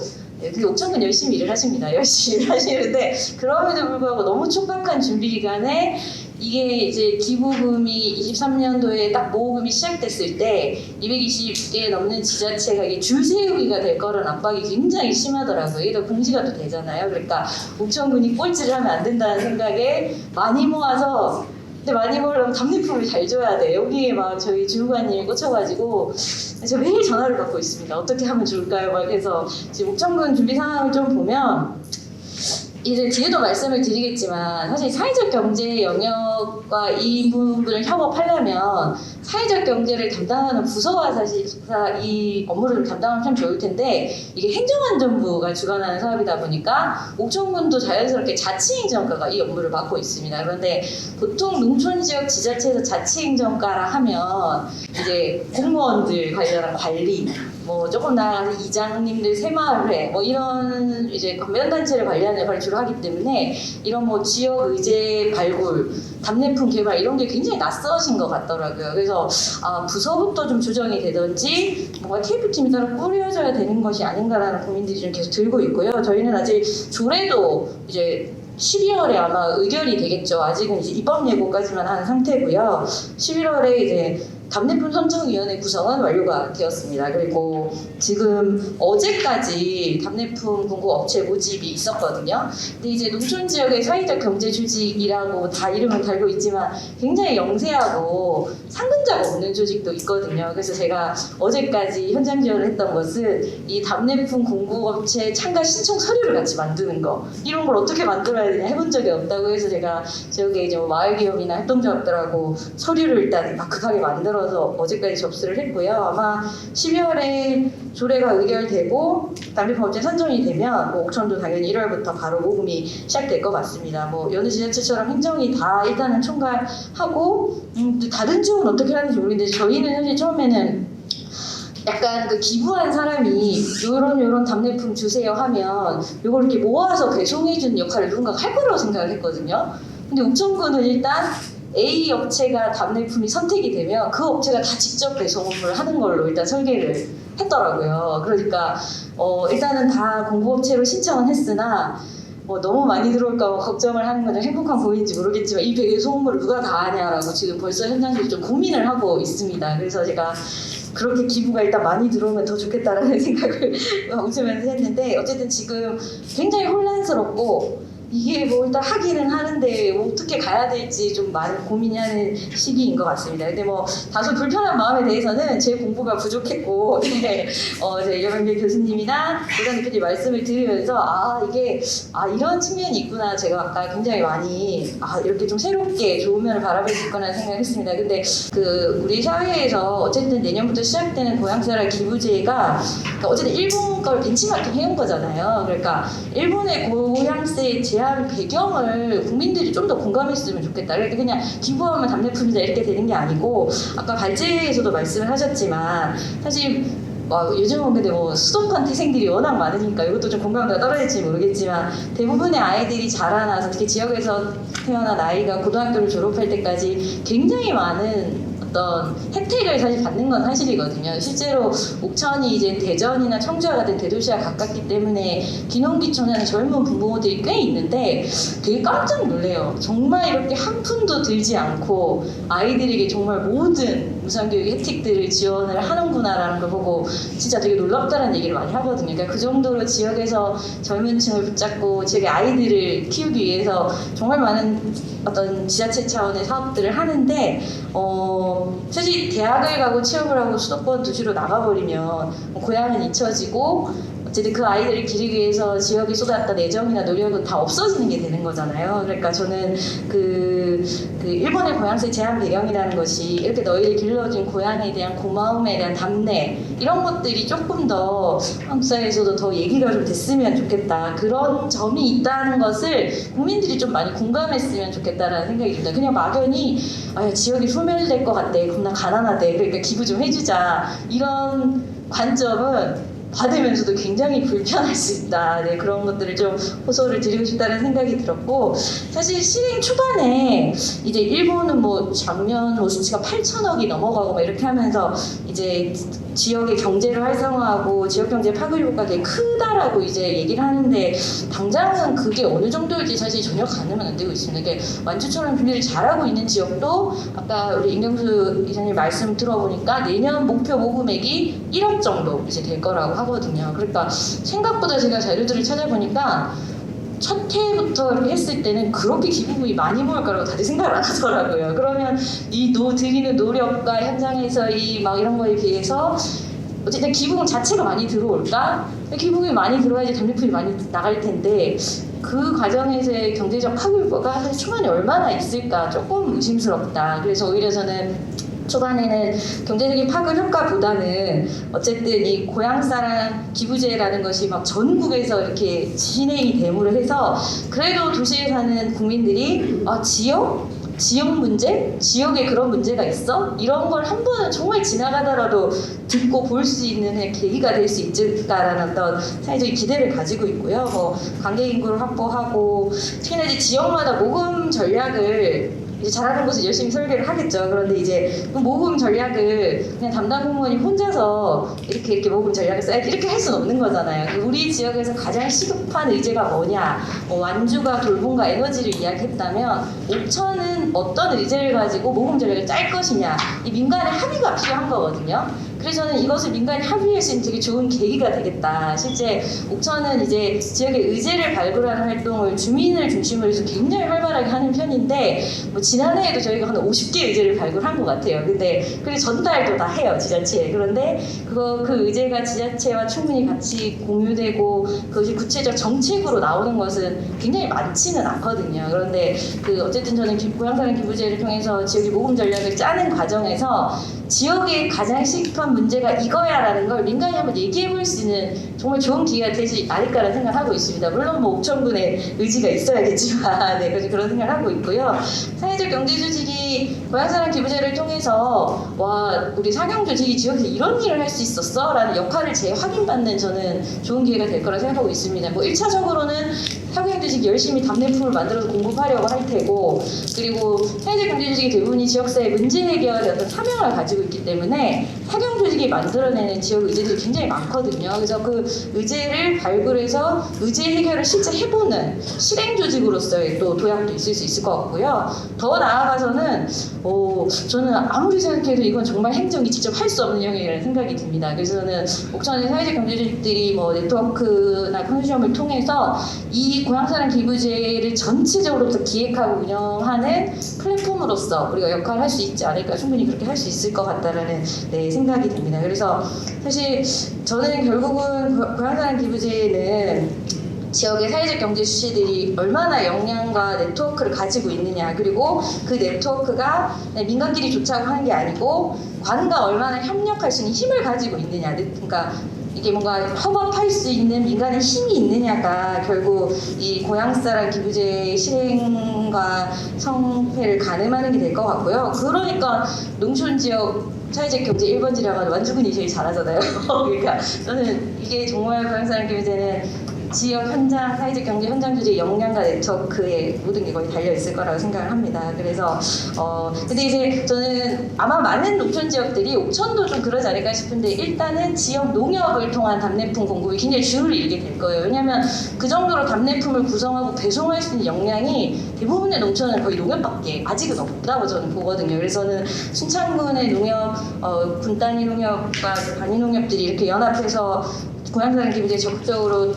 옥천군 열심히 일을 하십니다. 열심히 일을 하시는데 그럼에도 불구하고 너무 촉박한 준비 기간에 이게 이제 기부금이 23년도에 딱 모금이 시작됐을 때 220개 넘는 지자체가 이게 줄 세우기가 될 거라는 압박이 굉장히 심하더라고요. 이게 더 공지가 또 되잖아요. 그러니까 옥천군이 꼴찌를 하면 안 된다는 생각에 많이 모아서 근데 많이 모으려면 답례품을 잘 줘야 돼. 여기에 막 저희 주무관님이 꽂혀가지고 저 매일 전화를 받고 있습니다. 어떻게 하면 좋을까요? 막 해서 지금 옥천군 준비 상황을 좀 보면 이제 뒤에도 말씀을 드리겠지만 사실 사회적 경제 영역과 이 부분을 협업하려면 사회적 경제를 담당하는 부서와 사실 이 업무를 좀 담당하면 참 좋을 텐데 이게 행정안전부가 주관하는 사업이다 보니까 옥천군도 자연스럽게 자치행정과가 이 업무를 맡고 있습니다. 그런데 보통 농촌지역 지자체에서 자치행정과라 하면 이제 공무원들 관련한 관리 조금 나아가서 이장님들 새마을회 이런 이제 관변단체를 관리하는 역할을 주로 하기 때문에 이런 지역 의제 발굴, 답례품 개발 이런 게 굉장히 낯서신 것 같더라고요. 그래서 부서부터 좀 조정이 되든지 뭔가 TF팀이 따로 꾸려져야 되는 것이 아닌가라는 고민들이 좀 계속 들고 있고요. 저희는 아직 조례도 이제 12월에 아마 의결이 되겠죠. 아직은 이제 입법 예고까지만 한 상태고요. 11월에 이제 답례품 선정위원회 구성은 완료가 되었습니다. 그리고 지금 어제까지 답례품 공급 업체 모집이 있었거든요. 근데 이제 농촌 지역의 사회적 경제 조직이라고 다 이름을 달고 있지만 굉장히 영세하고 상근자가 없는 조직도 있거든요. 그래서 제가 어제까지 현장 지원을 했던 것은 이 답례품 공급업체 참가 신청 서류를 같이 만드는 거, 이런 걸 어떻게 만들어야 되냐 해본 적이 없다고 해서 제가 지역에 이제 마을기업이나 협동조합들하고 서류를 일단 막 급하게 만들어서 어제까지 접수를 했고요. 아마 12월에 조례가 의결되고 답례품 업체 선정이 되면 뭐 옥천도 당연히 1월부터 바로 모금이 시작될 것 같습니다. 뭐 여느 지자체처럼 행정이 다 일단은 총괄하고 다른 지역은 어떻게 하는지 모르겠는데 저희는 사실 처음에는 약간 그 기부한 사람이 요런 답례품 주세요 하면 요걸 이렇게 모아서 배송해주는 역할을 누군가가 할 거라고 생각을 했거든요. 근데 옥천군은 일단 A 업체가 답례품이 선택이 되면 그 업체가 다 직접 배송을 하는 걸로 일단 설계를 했더라고요. 그러니까 일단은 다 공부업체로 신청은 했으나 너무 많이 들어올까 봐 걱정을 하는 건 행복한 고민인지 모르겠지만 이 배송물을 누가 다 하냐라고 지금 벌써 현장들이 좀 고민을 하고 있습니다. 그래서 제가 그렇게 기부가 일단 많이 들어오면 더 좋겠다라는 생각을 웃으면서 했는데 어쨌든 지금 굉장히 혼란스럽고 이게 뭐 일단 하기는 하는데 뭐 어떻게 가야 될지 좀 많이 고민하는 시기인 것 같습니다. 근데 뭐 다소 불편한 마음에 대해서는 제 공부가 부족했고 네, 제 이명길 교수님이나 조단 대표님 말씀을 들으면서 이게 이런 측면이 있구나, 제가 아까 굉장히 많이 이렇게 좀 새롭게 좋은 면을 바라볼 수 있구나 생각했습니다. 근데 그 우리 사회에서 어쨌든 내년부터 시작되는 고향사랑 기부제가 그러니까 어쨌든 일본 걸 벤치마킹 해온 거잖아요. 그러니까 일본의 고향세 제한 배경을 국민들이 좀 더 공감했으면 좋겠다. 그러니까 그냥 기부하면 답례품이다 이렇게 되는 게 아니고 아까 발제에서도 말씀을 하셨지만 사실 요즘은 근데 뭐 수도권 태생들이 워낙 많으니까 이것도 좀 공감도가 떨어질지 모르겠지만 대부분의 아이들이 자라나서 특히 지역에서 태어난 아이가 고등학교를 졸업할 때까지 굉장히 많은 어떤 혜택을 사실 받는 건 사실이거든요. 실제로 옥천이 이제 대전이나 청주와 같은 대도시와 가깝기 때문에 귀농귀촌하는 젊은 부모들이 꽤 있는데 되게 깜짝 놀래요. 정말 이렇게 한 푼도 들지 않고 아이들에게 정말 모든 무상교육 혜택들을 지원을 하는구나라는 걸 보고 진짜 되게 놀랍다는 얘기를 많이 하거든요. 그러니까 그 정도로 지역에서 젊은 층을 붙잡고 지역의 아이들을 키우기 위해서 정말 많은 어떤 지자체 차원의 사업들을 하는데 사실 대학을 가고 취업을 하고 수도권 도시로 나가버리면 고향은 잊혀지고 어쨌든 그 아이들을 기르기 위해서 지역에 쏟았던 애정이나 노력은 다 없어지는 게 되는 거잖아요. 그러니까 저는 그 일본의 고향세 제한 배경이라는 것이 이렇게 너희를 길러준 고향에 대한 고마움에 대한 답례 이런 것들이 조금 더 한국 사회에서도 더 얘기가 좀 됐으면 좋겠다. 그런 점이 있다는 것을 국민들이 좀 많이 공감했으면 좋겠다라는 생각이 듭니다. 그냥 막연히 지역이 소멸될 것 같대, 겁나 가난하대, 그러니까 기부 좀 해주자 이런 관점은 받으면서도 굉장히 불편할 수 있다. 네, 그런 것들을 좀 호소를 드리고 싶다는 생각이 들었고 사실 실행 초반에 이제 일본은 뭐 작년 수치가 8천억이 넘어가고 막 이렇게 하면서 이제 지역의 경제를 활성화하고 지역 경제 파급 효과가 되게 크다라고 이제 얘기를 하는데 당장은 그게 어느 정도일지 사실 전혀 가늠은 안 되고 있습니다. 이게 완주처럼 준비를 잘하고 있는 지역도 아까 우리 임경수 이사님 말씀 들어보니까 내년 목표 모금액이 1억 정도 이제 될 거라고 하거든요. 그러니까 생각보다 제가 자료들을 찾아보니까 첫 해부터 이렇게 했을 때는 그렇게 기부금이 많이 모일 거라고 다들 생각을 안 하더라고요. 그러면 이 드리는 노력과 현장에서 이 막 이런 거에 비해서 어쨌든 기부금 자체가 많이 들어올까? 기부금이 많이 들어야지 답례품이 많이 나갈 텐데 그 과정에서의 경제적 파급효과가 사실 초반에 얼마나 있을까 조금 의심스럽다. 그래서 오히려 저는 초반에는 경제적인 파급 효과보다는 어쨌든 이 고향사랑 기부제라는 것이 막 전국에서 이렇게 진행이 됨으로 해서 그래도 도시에 사는 국민들이 지역 문제? 지역에 그런 문제가 있어? 이런 걸 한 번은 정말 지나가더라도 듣고 볼 수 있는 계기가 될 수 있을까라는 어떤 사회적인 기대를 가지고 있고요. 관계 인구를 확보하고 특히나 이제 지역마다 모금 전략을 이제 잘하는 곳을 열심히 설계를 하겠죠. 그런데 이제 그 모금 전략을 그냥 담당 공무원이 혼자서 이렇게 모금 전략을 써야 이렇게 할 수는 없는 거잖아요. 우리 지역에서 가장 시급한 의제가 뭐냐, 완주가 돌봄과 에너지를 이야기했다면 옥천은 어떤 의제를 가지고 모금 전략을 짤 것이냐, 이 민간의 합의가 필요한 거거든요. 그래서 저는 이것을 민간이 합의할 수 있는 되게 좋은 계기가 되겠다. 실제 옥천은 이제 지역의 의제를 발굴하는 활동을 주민을 중심으로 해서 굉장히 활발하게 하는 편인데, 뭐 지난해에도 저희가 한 50개 의제를 발굴한 것 같아요. 근데 그게 전달도 다 해요, 지자체에. 그런데 그 의제가 지자체와 충분히 같이 공유되고 그것이 구체적 정책으로 나오는 것은 굉장히 많지는 않거든요. 그런데 어쨌든 저는 고향사랑 기부제를 통해서 지역의 모금 전략을 짜는 과정에서 지역의 가장 시급한 문제가 이거야라는 걸 민간이 한번 얘기해 볼 수 있는 정말 좋은 기회가 되지 않을까라는 생각을 하고 있습니다. 물론 뭐 옥천군의 의지가 있어야겠지만 네, 그런 생각을 하고 있고요. 사회적 경제 조직이 고향사랑 기부제를 통해서 와, 우리 사경 조직이 지역에서 이런 일을 할 수 있었어? 라는 역할을 재확인받는 저는 좋은 기회가 될 거라 생각하고 있습니다. 뭐 1차적으로는 사경 조직이 열심히 답례품을 만들어서 공급하려고 할 테고, 그리고 사회적 경제 조직이 대부분이 지역사회 문제 해결의 어떤 사명을 가지고 있기 때문에 사경 조직이 만들어내는 지역 의제들이 굉장히 많거든요. 그래서 그 의제를 발굴해서 의제 해결을 실제 해보는 실행 조직으로서의 또 도약도 있을 수 있을 것 같고요. 더 나아가서는 저는 아무리 생각해도 이건 정말 행정이 직접 할 수 없는 영역이라는 생각이 듭니다. 그래서 저는 옥천의 사회적 경제 조직들이 뭐 네트워크나 컨소시엄을 통해서 이 고향사랑 기부제를 전체적으로 기획하고 운영하는 플랫폼으로서 우리가 역할을 할 수 있지 않을까, 충분히 그렇게 할 수 있을 것 같다라는 생각이 듭니다. 그래서 사실 저는 결국은 고향사랑 기부제는 지역의 사회적 경제 주체들이 얼마나 역량과 네트워크를 가지고 있느냐, 그리고 그 네트워크가 민간끼리 조차고 하는 게 아니고 관과 얼마나 협력할 수 있는 힘을 가지고 있느냐, 그러니까 이게 뭔가 협업할 수 있는 민간의 힘이 있느냐가 결국 이 고향사랑 기부제 실행과 성패를 가늠하는 게 될 것 같고요. 그러니까 농촌 지역 사회적 경제 1번지라고 하는 완주군이 제일 잘하잖아요. 그러니까 저는 이게 정말 고향사랑 기부제는 지역 현장, 사회적 경제 현장 조직의 역량과 네트워크에 모든 게 거의 달려 있을 거라고 생각을 합니다. 그래서 근데 이제 저는 아마 많은 농촌 지역들이 옥천도 좀 그러지 않을까 싶은데, 일단은 지역 농협을 통한 답례품 공급이 굉장히 줄을 이루게 될 거예요. 왜냐하면 그 정도로 답례품을 구성하고 배송할 수 있는 역량이 대부분의 농촌은 거의 농협밖에 아직은 없다고 저는 보거든요. 그래서 저는 순창군의 농협, 군 단위 농협과 단위 농협들이 이렇게 연합해서 고향사랑 기부제에 적극적으로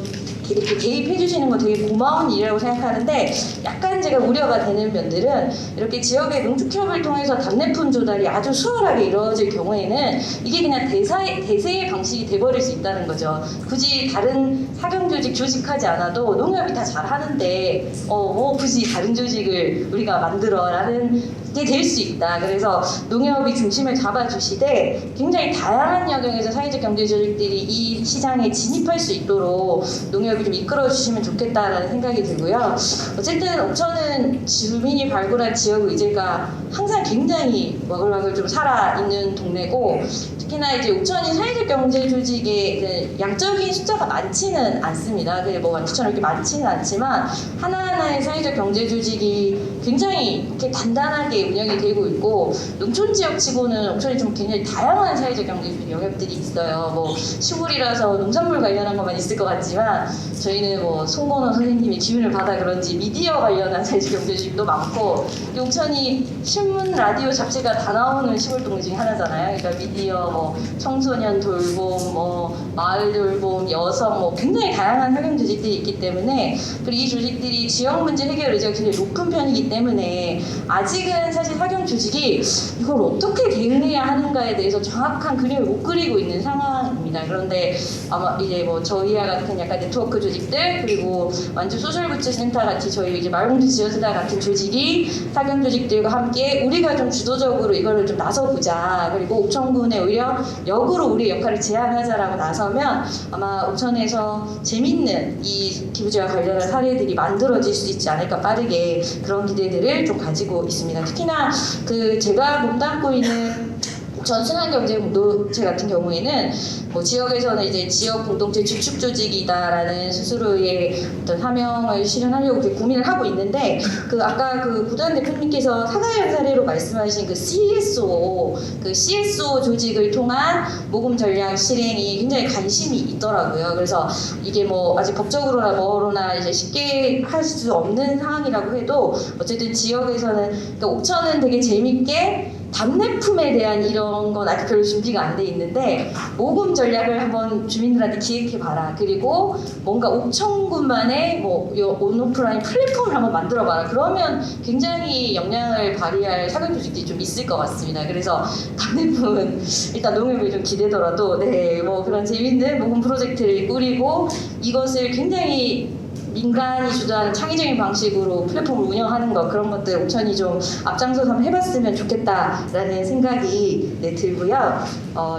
이렇게 개입해 주시는 건 되게 고마운 일이라고 생각하는데, 약간 제가 우려가 되는 면들은 이렇게 지역의 농축협을 통해서 답례품 조달이 아주 수월하게 이루어질 경우에는 이게 그냥 대세의 방식이 돼버릴 수 있다는 거죠. 굳이 다른 사경 조직 조직하지 않아도 농협이 다 잘하는데 굳이 다른 조직을 우리가 만들어라는 게 될 수 있다. 그래서 농협이 중심을 잡아주시되 굉장히 다양한 영역에서 사회적 경제 조직들이 이 시장에 진입할 수 있도록 농협이 좀 이끌어주시면 좋겠다라는 생각이 들고요. 어쨌든 옥천은 주민이 발굴한 지역 의제가 항상 굉장히 와글와글 좀 살아있는 동네고, 특히나 이제 옥천이 사회적 경제 조직의 양적인 숫자가 많지는 않습니다. 뭐 완주처럼 이렇게 많지는 않지만 하나하나의 사회적 경제 조직이 굉장히 이렇게 단단하게 운영이 되고 있고, 농촌 지역치고는 옥천이 좀 굉장히 다양한 사회적 경제 영역들이 있어요. 뭐 시골이라서 농산물 관련한 것만 있을 것 같지만 저희는 뭐 송건호 선생님의 기운을 받아 그런지 미디어 관련한 사회적 경제 조직도 많고, 옥천이 신문, 라디오, 잡지가 다 나오는 시골 동네 중에 하나잖아요. 그러니까 미디어, 뭐 청소년 돌봄, 뭐 마을 돌봄, 여성, 뭐 굉장히 다양한 활용 조직들이 있기 때문에, 그리고 이 조직들이 지역 문제 해결 의지가 굉장히 높은 편이기 때문에 아직은 사실 사경 조직이 이걸 어떻게 대응해야 하는가에 대해서 정확한 그림을 못 그리고 있는 상황입니다. 그런데 아마 이제 뭐 저희와 같은 약간 네트워크 조직들, 그리고 완주 소셜구체센터 같이 저희 이제 마을공동 지원센터 같은 조직이 사경 조직들과 함께 우리가 좀 주도적으로 이거를 좀 나서보자, 그리고 옥천군에 오히려 역으로 우리의 역할을 제안하자라고 나서면 아마 옥천에서 재밌는 이 기부제와 관련한 사례들이 만들어질 수 있지 않을까, 빠르게 그런 기대들을 좀 가지고 있습니다. 특히나 제가 몸담고 있는 전 순환경제 공동체 같은 경우에는 뭐 지역에서는 이제 지역 공동체 주축 조직이다라는 스스로의 어떤 사명을 실현하려고 이렇게 고민을 하고 있는데 그 아까 그 구단 대표님께서 사과의 사례로 말씀하신 그 CSO 조직을 통한 모금 전략 실행이 굉장히 관심이 있더라고요. 그래서 이게 뭐 아직 법적으로나 뭐로나 이제 쉽게 할 수 없는 상황이라고 해도 어쨌든 지역에서는 그러니까 옥천은 되게 재밌게 답례품에 대한 이런 건 아직 별로 준비가 안 돼 있는데 모금 전략을 한번 주민들한테 기획해봐라. 그리고 뭔가 옥천군만의 뭐 온오프라인 플랫폼을 한번 만들어봐라. 그러면 굉장히 영향을 발휘할 사회 조직들이 좀 있을 것 같습니다. 그래서 답례품은 일단 농협이 좀 기대더라도 뭐 그런 재밌는 모금 프로젝트를 꾸리고 이것을 굉장히 민간이 주도하는 창의적인 방식으로 플랫폼을 운영하는 것 그런 것들 옥천이 좀 앞장서서 한번 해봤으면 좋겠다라는 생각이 들고요.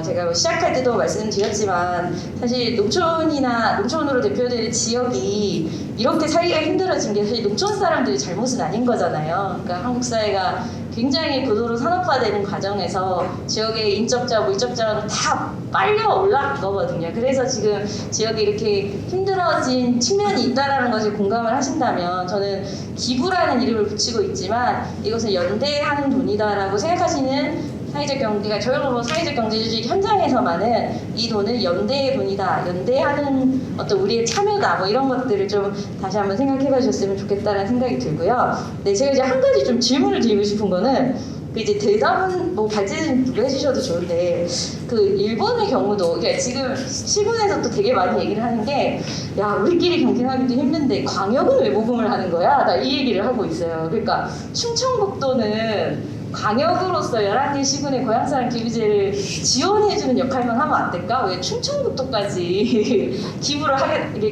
제가 뭐 시작할 때도 말씀드렸지만 사실 농촌으로 대표되는 지역이 이렇게 살기가 힘들어진 게 사실 농촌 사람들의 잘못은 아닌 거잖아요. 그러니까 한국 사회가 굉장히 고도로 산업화되는 과정에서 지역의 인적자, 물적자는 다 빨려 올라간 거거든요. 그래서 지금 지역이 이렇게 힘들어진 측면이 있다라는 것에 공감을 하신다면 저는 기부라는 이름을 붙이고 있지만 이것을 연대하는 돈이다라고 생각하시는 사회적 경제가 저희도 뭐 사회적 경제 조직 현장에서만은 이 돈은 연대의 돈이다, 연대하는 어떤 우리의 참여다, 뭐 이런 것들을 좀 다시 한번 생각해봐 주셨으면 좋겠다는 생각이 들고요. 네, 제가 이제 한 가지 좀 질문을 드리고 싶은 거는 그 이제 대답은 뭐 발제는 누가 해주셔도 좋은데 그 일본의 경우도 그러니까 지금 신문에서 또 되게 많이 얘기를 하는 게 야 우리끼리 경쟁하기도 힘든데 광역은 왜 모금을 하는 거야? 나 이 얘기를 하고 있어요. 그러니까 충청북도는 광역으로서 11개 시군의 고향사랑 기부제를 지원해주는 역할만 하면 안 될까? 왜 충청북도까지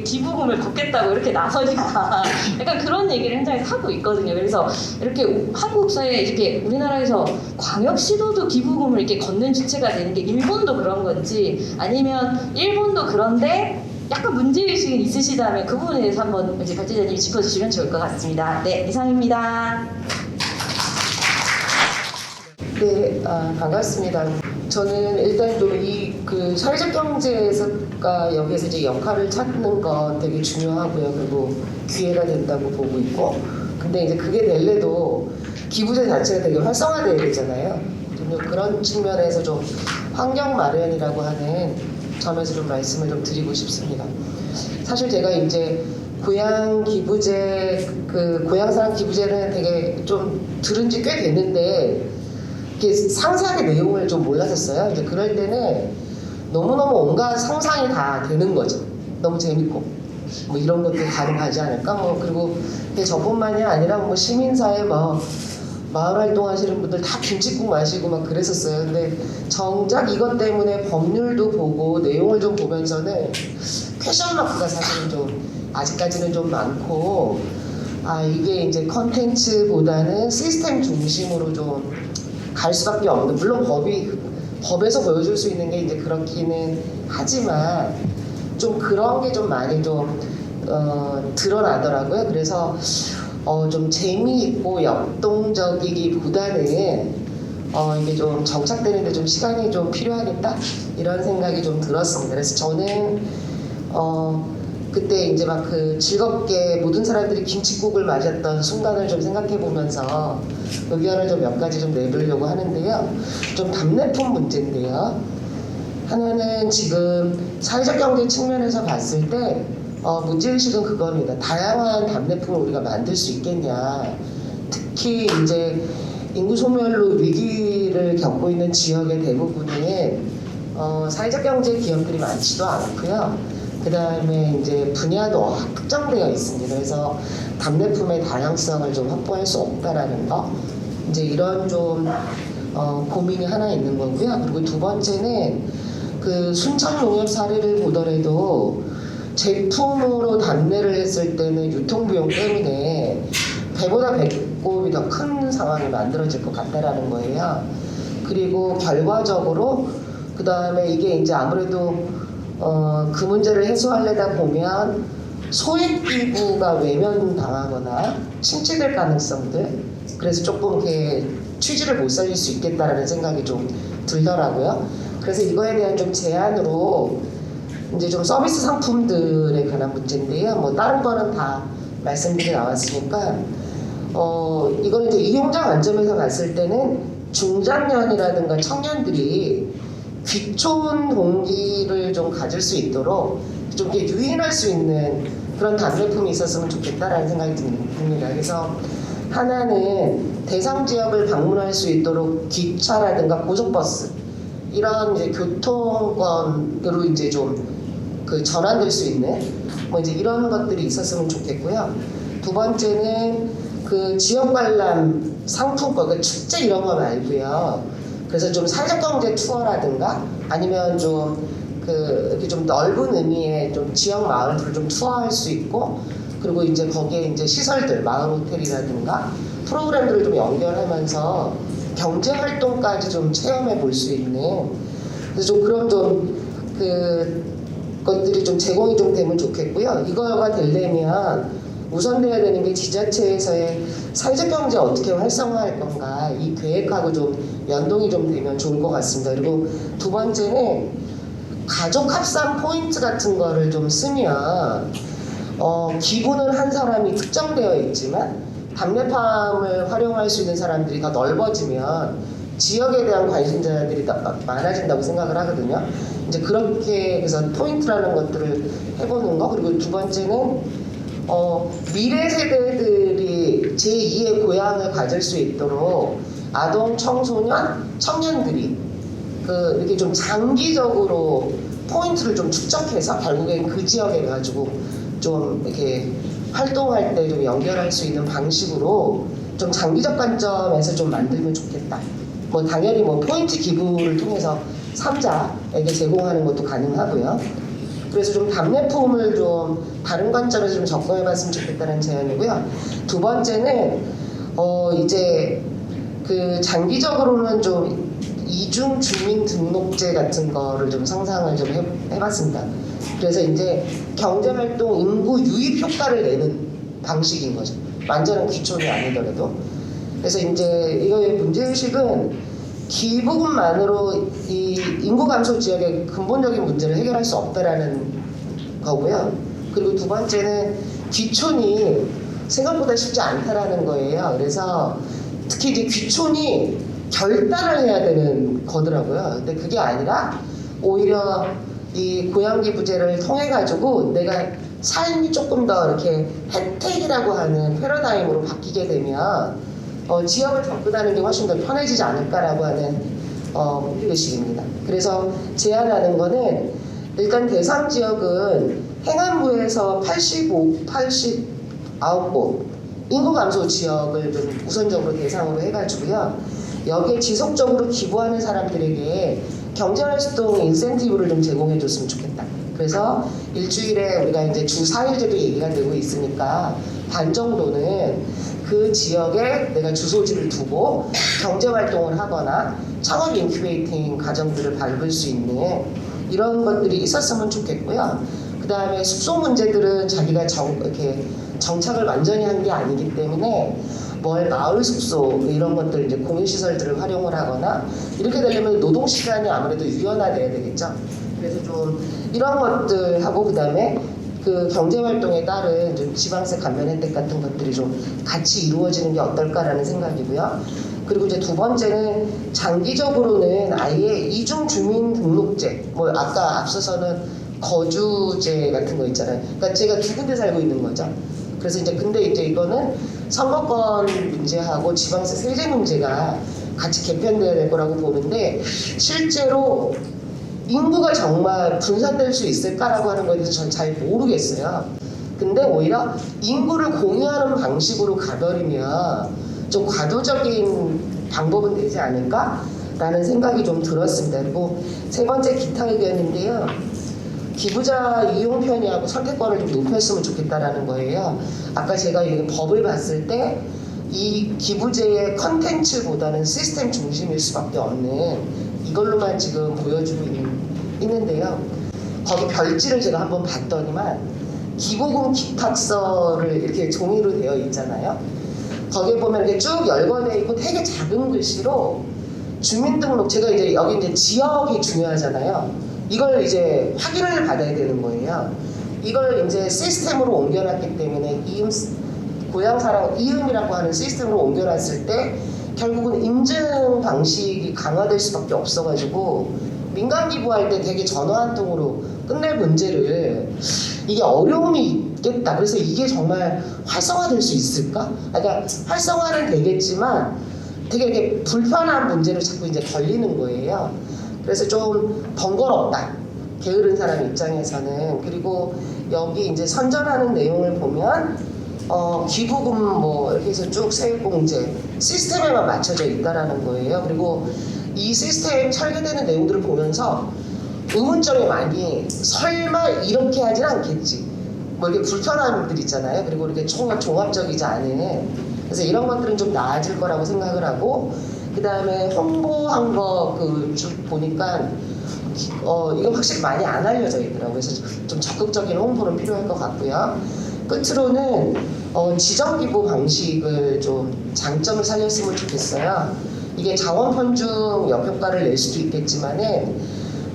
기부금을 걷겠다고 이렇게 나서냐? 약간 그런 얘기를 현장에서 하고 있거든요. 그래서 이렇게 한국 사회에 이렇게 우리나라에서 광역시도도 기부금을 이렇게 걷는 주체가 되는 게 일본도 그런 건지 아니면 일본도 그런데 약간 문제의식이 있으시다면 그 부분에 대해서 한번 이제 발제자님이 짚어주시면 좋을 것 같습니다. 네, 이상입니다. 네, 반갑습니다. 저는 일단 좀 그 사회적 경제가 여기에서 이제 역할을 찾는 건 되게 중요하고요. 그리고 기회가 된다고 보고 있고. 근데 이제 그게 될래도 기부제 자체가 되게 활성화돼야 되잖아요. 좀 그런 측면에서 좀 환경 마련이라고 하는 점에서 좀 말씀을 좀 드리고 싶습니다. 사실 제가 이제 고향 기부제, 그 고향사랑 기부제는 되게 좀 들은 지 꽤 됐는데 이렇게 상세하게 내용을 좀 몰랐었어요. 이제 그럴 때는 너무너무 온갖 상상이 다 되는 거죠. 너무 재밌고 뭐 이런 것도 가능하지 않을까? 뭐 그리고 저뿐만이 아니라 뭐 시민사회 뭐 마을 활동하시는 분들 다 김치국 마시고 막 그랬었어요. 근데 정작 이것 때문에 법률도 보고 내용을 좀 보면서는 퀘션 마크가 사실은 좀 아직까지는 좀 많고 이게 이제 컨텐츠보다는 시스템 중심으로 좀 갈 수밖에 없는, 물론 법에서 보여줄 수 있는 게 이제 그렇기는 하지만 좀 그런 게 좀 많이 좀 드러나더라고요. 그래서 좀 재미있고 역동적이기보다는 이게 좀 정착되는데 좀 시간이 좀 필요하겠다 이런 생각이 좀 들었습니다. 그래서 저는 그때 이제 막 그 즐겁게 모든 사람들이 김칫국을 마셨던 순간을 좀 생각해 보면서 의견을 좀 몇 가지 좀 내보려고 하는데요. 좀 답례품 문제인데요. 하나는 지금 사회적 경제 측면에서 봤을 때 문제의식은 그겁니다. 다양한 답례품을 우리가 만들 수 있겠냐. 특히 이제 인구 소멸로 위기를 겪고 있는 지역의 대부분은 사회적 경제 기업들이 많지도 않고요. 그 다음에 이제 분야도 특정되어 있습니다. 그래서 답례품의 다양성을 좀 확보할 수 없다라는 거. 이제 이런 좀 고민이 하나 있는 거고요. 그리고 두 번째는 그 순천농협 사례를 보더라도 제품으로 답례를 했을 때는 유통비용 때문에 배보다 배꼽이 더 큰 상황이 만들어질 것 같다라는 거예요. 그리고 결과적으로 그 다음에 이게 이제 아무래도 그 문제를 해소하려다 보면 소액 기부가 외면당하거나 침체될 가능성들, 그래서 조금 이렇게 취지를 못 살릴 수 있겠다라는 생각이 좀 들더라고요. 그래서 이거에 대한 좀 제안으로 이제 좀 서비스 상품들에 관한 문제인데요. 뭐 다른 거는 다 말씀들이 나왔으니까 이거는 이제 이용자 관점에서 봤을 때는 중장년이라든가 청년들이 귀촌 동기를 좀 가질 수 있도록 좀 이렇게 유인할 수 있는 그런 답례품이 있었으면 좋겠다라는 생각이 듭니다. 그래서 하나는 대상 지역을 방문할 수 있도록 기차라든가 고속버스 이런 이제 교통권으로 이제 좀 그 전환될 수 있는 뭐 이제 이런 것들이 있었으면 좋겠고요. 두 번째는 그 지역 관람 상품권, 그 축제 이런 거 말고요. 그래서 좀 사회적 경제 투어라든가 아니면 좀 그 이렇게 좀 넓은 의미의 좀 지역 마을들을 좀 투어할 수 있고 그리고 이제 거기에 이제 시설들, 마을 호텔이라든가 프로그램들을 좀 연결하면서 경제 활동까지 좀 체험해 볼 수 있는 그래서 좀 그런 좀 그 것들이 좀 제공이 좀 되면 좋겠고요. 이거가 되려면 우선 돼야 되는 게 지자체에서의 사회적 경제 어떻게 활성화할 건가 이 계획하고 좀 연동이 좀 되면 좋을 것 같습니다. 그리고 두 번째는 가족 합산 포인트 같은 거를 좀 쓰면 기부는 한 사람이 특정되어 있지만 답례팜을 활용할 수 있는 사람들이 더 넓어지면 지역에 대한 관심자들이 많아진다고 생각을 하거든요. 이제 그렇게 해서 포인트라는 것들을 해보는 거. 그리고 두 번째는 미래 세대들이 제2의 고향을 가질 수 있도록 아동, 청소년, 청년들이 이렇게 좀 장기적으로 포인트를 좀 축적해서 결국엔 그 지역에 가지고 좀 이렇게 활동할 때 좀 연결할 수 있는 방식으로 좀 장기적 관점에서 좀 만들면 좋겠다. 뭐 당연히 뭐 포인트 기부를 통해서 3자에게 제공하는 것도 가능하고요. 그래서 좀 답례품을 좀 다른 관점에서 좀 접근해봤으면 좋겠다는 제안이고요. 두 번째는 이제 그 장기적으로는 좀 이중 주민 등록제 같은 거를 좀 상상을 좀 해봤습니다. 그래서 이제 경제활동 인구 유입 효과를 내는 방식인 거죠. 완전한 귀촌이 아니더라도. 그래서 이제 이거의 문제의식은 기부금만으로 이 인구 감소 지역의 근본적인 문제를 해결할 수 없다라는 거고요. 그리고 두 번째는 귀촌이 생각보다 쉽지 않다라는 거예요. 그래서 특히 이제 귀촌이 결단을 해야 되는 거더라고요. 근데 그게 아니라 오히려 이 고향기부제를 통해 가지고 내가 삶이 조금 더 이렇게 혜택이라고 하는 패러다임으로 바뀌게 되면 지역을 접근하는 게 훨씬 더 편해지지 않을까라고 하는 의식입니다. 그래서 제안하는 거는 일단 대상 지역은 행안부에서 89곳 인구 감소 지역을 좀 우선적으로 대상으로 해가지고요. 여기에 지속적으로 기부하는 사람들에게 경제활동 인센티브를 좀 제공해 줬으면 좋겠다. 그래서 일주일에 우리가 이제 주 4일제도 얘기가 되고 있으니까 반 정도는 그 지역에 내가 주소지를 두고 경제활동을 하거나 창업 인큐베이팅 과정들을 밟을 수 있는 이런 것들이 있었으면 좋겠고요. 그 다음에 숙소 문제들은 자기가 이렇게 정착을 완전히 한 게 아니기 때문에 마을 숙소 이런 것들 이제 공유시설들을 활용을 하거나 이렇게 되려면 노동 시간이 아무래도 유연화돼야 되겠죠. 그래서 좀 이런 것들하고 그 다음에 그 경제활동에 따른 좀 지방세 감면 혜택 같은 것들이 좀 같이 이루어지는 게 어떨까라는 생각이고요. 그리고 이제 두 번째는 장기적으로는 아예 이중 주민 등록제, 뭐 아까 앞서서는 거주제 같은 거 있잖아요. 그러니까 제가 두 군데 살고 있는 거죠. 그래서 이제 근데 이제 이거는 선거권 문제하고 지방세 세제 문제가 같이 개편돼야 될 거라고 보는데 실제로 인구가 정말 분산될 수 있을까라고 하는 거에 대해서 저는 잘 모르겠어요. 근데 오히려 인구를 공유하는 방식으로 가버리면 좀 과도적인 방법은 되지 않을까라는 생각이 좀 들었습니다. 그리고 세 번째 기타 의견인데요. 기부자 이용 편의하고 선택권을 좀 높였으면 좋겠다라는 거예요. 아까 제가 이 법을 봤을 때 이 기부제의 컨텐츠보다는 시스템 중심일 수밖에 없는 이걸로만 지금 보여주고 있는데요. 거기 별지를 제가 한번 봤더니만 기부금 기탁서를 이렇게 종이로 되어 있잖아요. 거기에 보면 이렇게 쭉 열거되어 있고 되게 작은 글씨로 주민등록 제가 이제 여기 이제 지역이 중요하잖아요. 이걸 이제 확인을 받아야 되는 거예요. 이걸 이제 시스템으로 옮겨놨기 때문에 고향사랑 이음이라고 하는 시스템으로 옮겨놨을 때 결국은 인증 방식이 강화될 수밖에 없어가지고 민간 기부할 때 되게 전화 한 통으로 끝낼 문제를 이게 어려움이 있겠다. 그래서 이게 정말 활성화될 수 있을까? 그러니까 활성화는 되겠지만 되게 이렇게 불편한 문제를 자꾸 이제 걸리는 거예요. 그래서 좀 번거롭다. 게으른 사람 입장에서는. 그리고 여기 이제 선전하는 내용을 보면 기부금 뭐 이렇게 해서 쭉 세액공제 시스템에만 맞춰져 있다라는 거예요. 그리고 이 시스템 설계되는 내용들을 보면서 의문점이 많이 설마 이렇게 하진 않겠지. 뭐 이렇게 불편함들 있잖아요. 그리고 이렇게 종합적이지 않은. 그래서 이런 것들은 좀 나아질 거라고 생각을 하고 그 다음에 홍보한 거 그 쭉 보니까 이거 확실히 많이 안 알려져 있더라고요. 그래서 좀 적극적인 홍보는 필요할 것 같고요. 끝으로는 지정 기부 방식을 좀 장점을 살렸으면 좋겠어요. 이게 자원 편중 역효과를 낼 수도 있겠지만은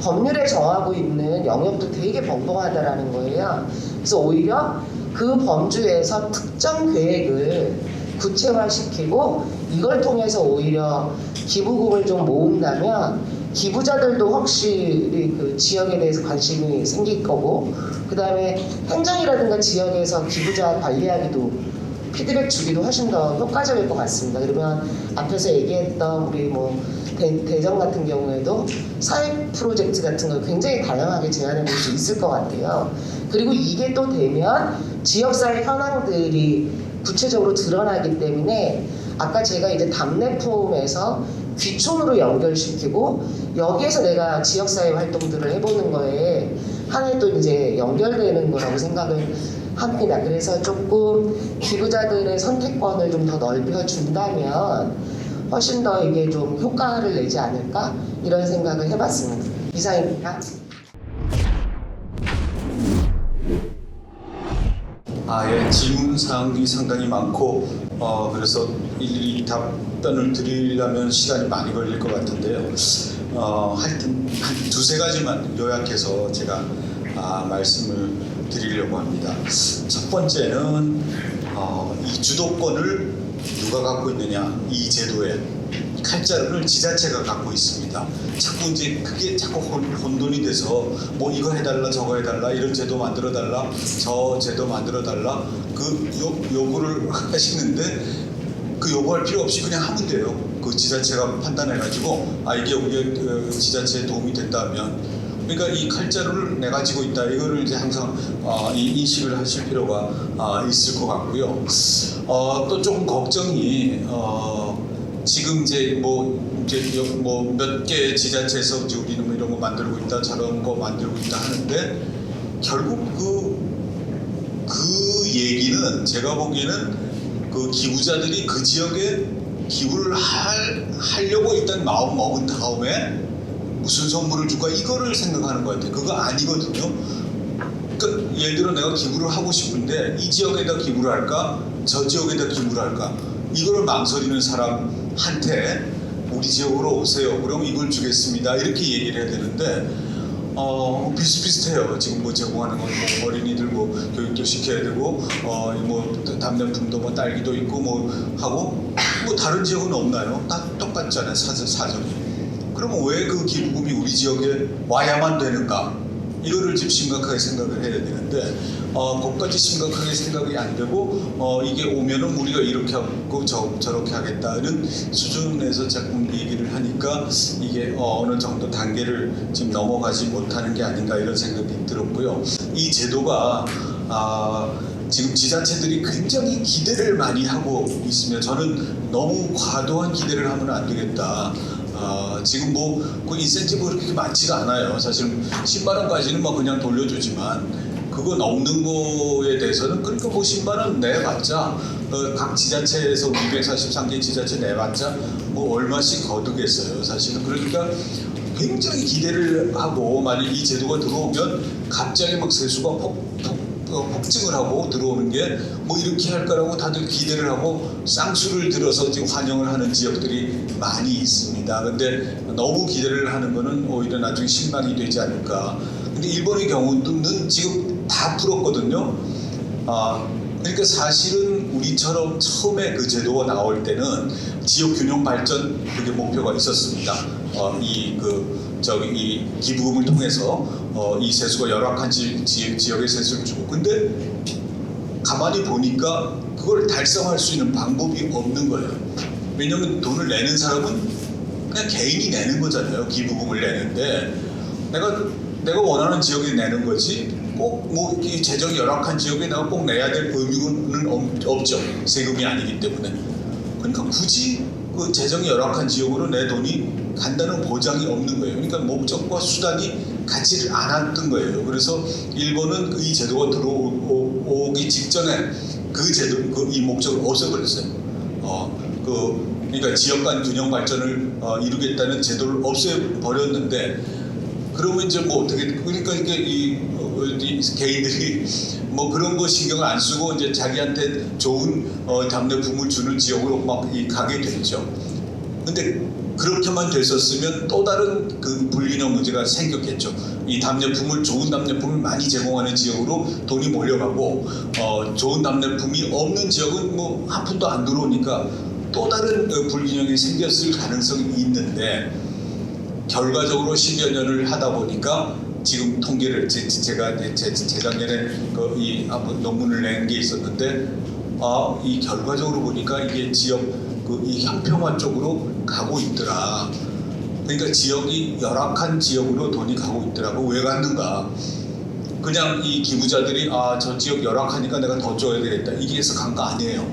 법률에 정하고 있는 영역도 되게 벙벙하다라는 거예요. 그래서 오히려 그 범주에서 특정 계획을 구체화시키고 이걸 통해서 오히려 기부금을 좀 모은다면 기부자들도 확실히 그 지역에 대해서 관심이 생길 거고 그 다음에 행정이라든가 지역에서 기부자 관리하기도 피드백 주기도 훨씬 더 효과적일 것 같습니다. 그러면 앞에서 얘기했던 우리 뭐 대전 같은 경우에도 사회 프로젝트 같은 걸 굉장히 다양하게 제안해 볼 수 있을 것 같아요. 그리고 이게 또 되면 지역사회 현황들이 구체적으로 드러나기 때문에 아까 제가 이제 답례품에서 귀촌으로 연결시키고 여기에서 내가 지역사회 활동들을 해보는 거에 하나의 또 이제 연결되는 거라고 생각을 합니다. 그래서 조금 기부자들의 선택권을 좀 더 넓혀준다면 훨씬 더 이게 좀 효과를 내지 않을까 이런 생각을 해봤습니다. 이상입니다. 예, 질문 사항이 상당히 많고 그래서 일일이 답변을 드리려면 시간이 많이 걸릴 것 같은데요. 하여튼 한 두세 가지만 요약해서 제가 말씀을 드리려고 합니다. 첫 번째는 이 주도권을 누가 갖고 있느냐, 이 제도에 칼자루를 지자체가 갖고 있습니다. 자꾸 이제 그게 자꾸 혼돈이 돼서 뭐 이거 해달라 저거 해달라 이런 제도 만들어 달라 저 제도 만들어 달라 그 요구를 하시는데 그 요구할 필요 없이 그냥 하면 돼요. 그 지자체가 판단해가지고 이게 우리 지자체에 도움이 된다면 그러니까 이 칼자루를 내가 쥐고 있다 이거를 이제 항상 인식을 하실 필요가 있을 것 같고요. 또 조금 걱정이 지금 이제 몇 개 지자체에서 이제 우리는 뭐 이런 거 만들고 있다 저런 거 만들고 있다 하는데 결국 그 얘기는 제가 보기에는 그 기부자들이 그 지역에 기부를 하려고 일단 마음 먹은 다음에 무슨 선물을 줄까 이거를 생각하는 것 같아요. 그거 아니거든요. 그러니까 예를 들어 내가 기부를 하고 싶은데 이 지역에다 기부를 할까 저 지역에다 기부를 할까 이거를 망설이는 사람한테 우리 지역으로 오세요. 그럼 이걸 주겠습니다. 이렇게 얘기를 해야 되는데 비슷비슷해요. 지금 뭐 제공하는 건 뭐 어린이들 뭐 교육도 시켜야 되고 뭐 답례품도 뭐 딸기도 있고 뭐 하고 뭐 다른 지역은 없나요? 다 똑같잖아요. 사정이. 그러면 왜 그 기부금이 우리 지역에 와야만 되는가? 이거를 좀 심각하게 생각을 해야 되는데 그것까지 심각하게 생각이 안 되고 이게 오면은 우리가 이렇게 하고 저렇게 하겠다는 수준에서 자꾸 얘기를 하니까 이게 어느 정도 단계를 지금 넘어가지 못하는 게 아닌가 이런 생각이 들었고요. 이 제도가 지금 지자체들이 굉장히 기대를 많이 하고 있으면 저는 너무 과도한 기대를 하면 안 되겠다. 지금 그 인센티브가 그렇게 많지가 않아요. 사실 10만 원까지는 뭐 그냥 돌려주지만 그거 넘는 거에 대해서는 그러니까 10만 원 내봤자 각 지자체에서 243개 지자체 내봤자 뭐 얼마씩 거두겠어요. 사실은 그러니까 굉장히 기대를 하고 만약 이 제도가 들어오면 갑자기 막 세수가 폭증을 하고 들어오는 게 뭐 이렇게 할 거라고 다들 기대를 하고 쌍수를 들어서 지금 환영을 하는 지역들이 많이 있습니다. 근데 너무 기대를 하는 거는 오히려 나중에 실망이 되지 않을까. 근데 일본의 경우는 지금 다 풀었거든요. 그러니까 사실은 우리처럼 처음에 그 제도가 나올 때는 지역 균형 발전 그게 목표가 있었습니다. 이 기부금을 통해서 이 세수가 열악한 지역의 세수를 주고, 근데 가만히 보니까 그걸 달성할 수 있는 방법이 없는 거예요. 왜냐하면 돈을 내는 사람은 그냥 개인이 내는 거잖아요. 기부금을 내는데 내가 원하는 지역에 내는 거지 꼭 뭐 재정이 열악한 지역에 내가 꼭 내야 될 의무는 없죠. 세금이 아니기 때문에. 그러니까 굳이 그 재정이 열악한 지역으로 내 돈이 간다는 보장이 없는 거예요. 그러니까 목적과 수단이 같지를 않았던 거예요. 그래서 일본은 이 제도가 들어오기 직전에 그 제도, 이 목적을 없애버렸어요. 그러니까 지역 간 균형 발전을 이루겠다는 제도를 없애버렸는데, 그러면 이제 뭐 어떻게, 그러니까 이 개인들이 뭐 그런 거 신경을 안 쓰고 이제 자기한테 좋은 답례품을 주는 지역으로 막 가게 됐죠. 근데 그렇게만 됐었으면 또 다른 그 불균형 문제가 생겼겠죠. 이 답례품을, 좋은 답례품을 많이 제공하는 지역으로 돈이 몰려가고 좋은 답례품이 없는 지역은 뭐 한 푼도 안 들어오니까 또 다른 불균형이 생겼을 가능성이 있는데, 결과적으로 10여 년을 하다 보니까 지금 통계를 제가 재작년에 이 논문을 낸 게 있었는데, 이 결과적으로 보니까 이게 지역 이 형평화 쪽으로 가고 있더라. 그러니까 지역이 열악한 지역으로 돈이 가고 있더라고. 왜 갔는가? 그냥 이 기부자들이 저 지역 열악하니까 내가 더 줘야 되겠다, 이게 해서 간 거 아니에요.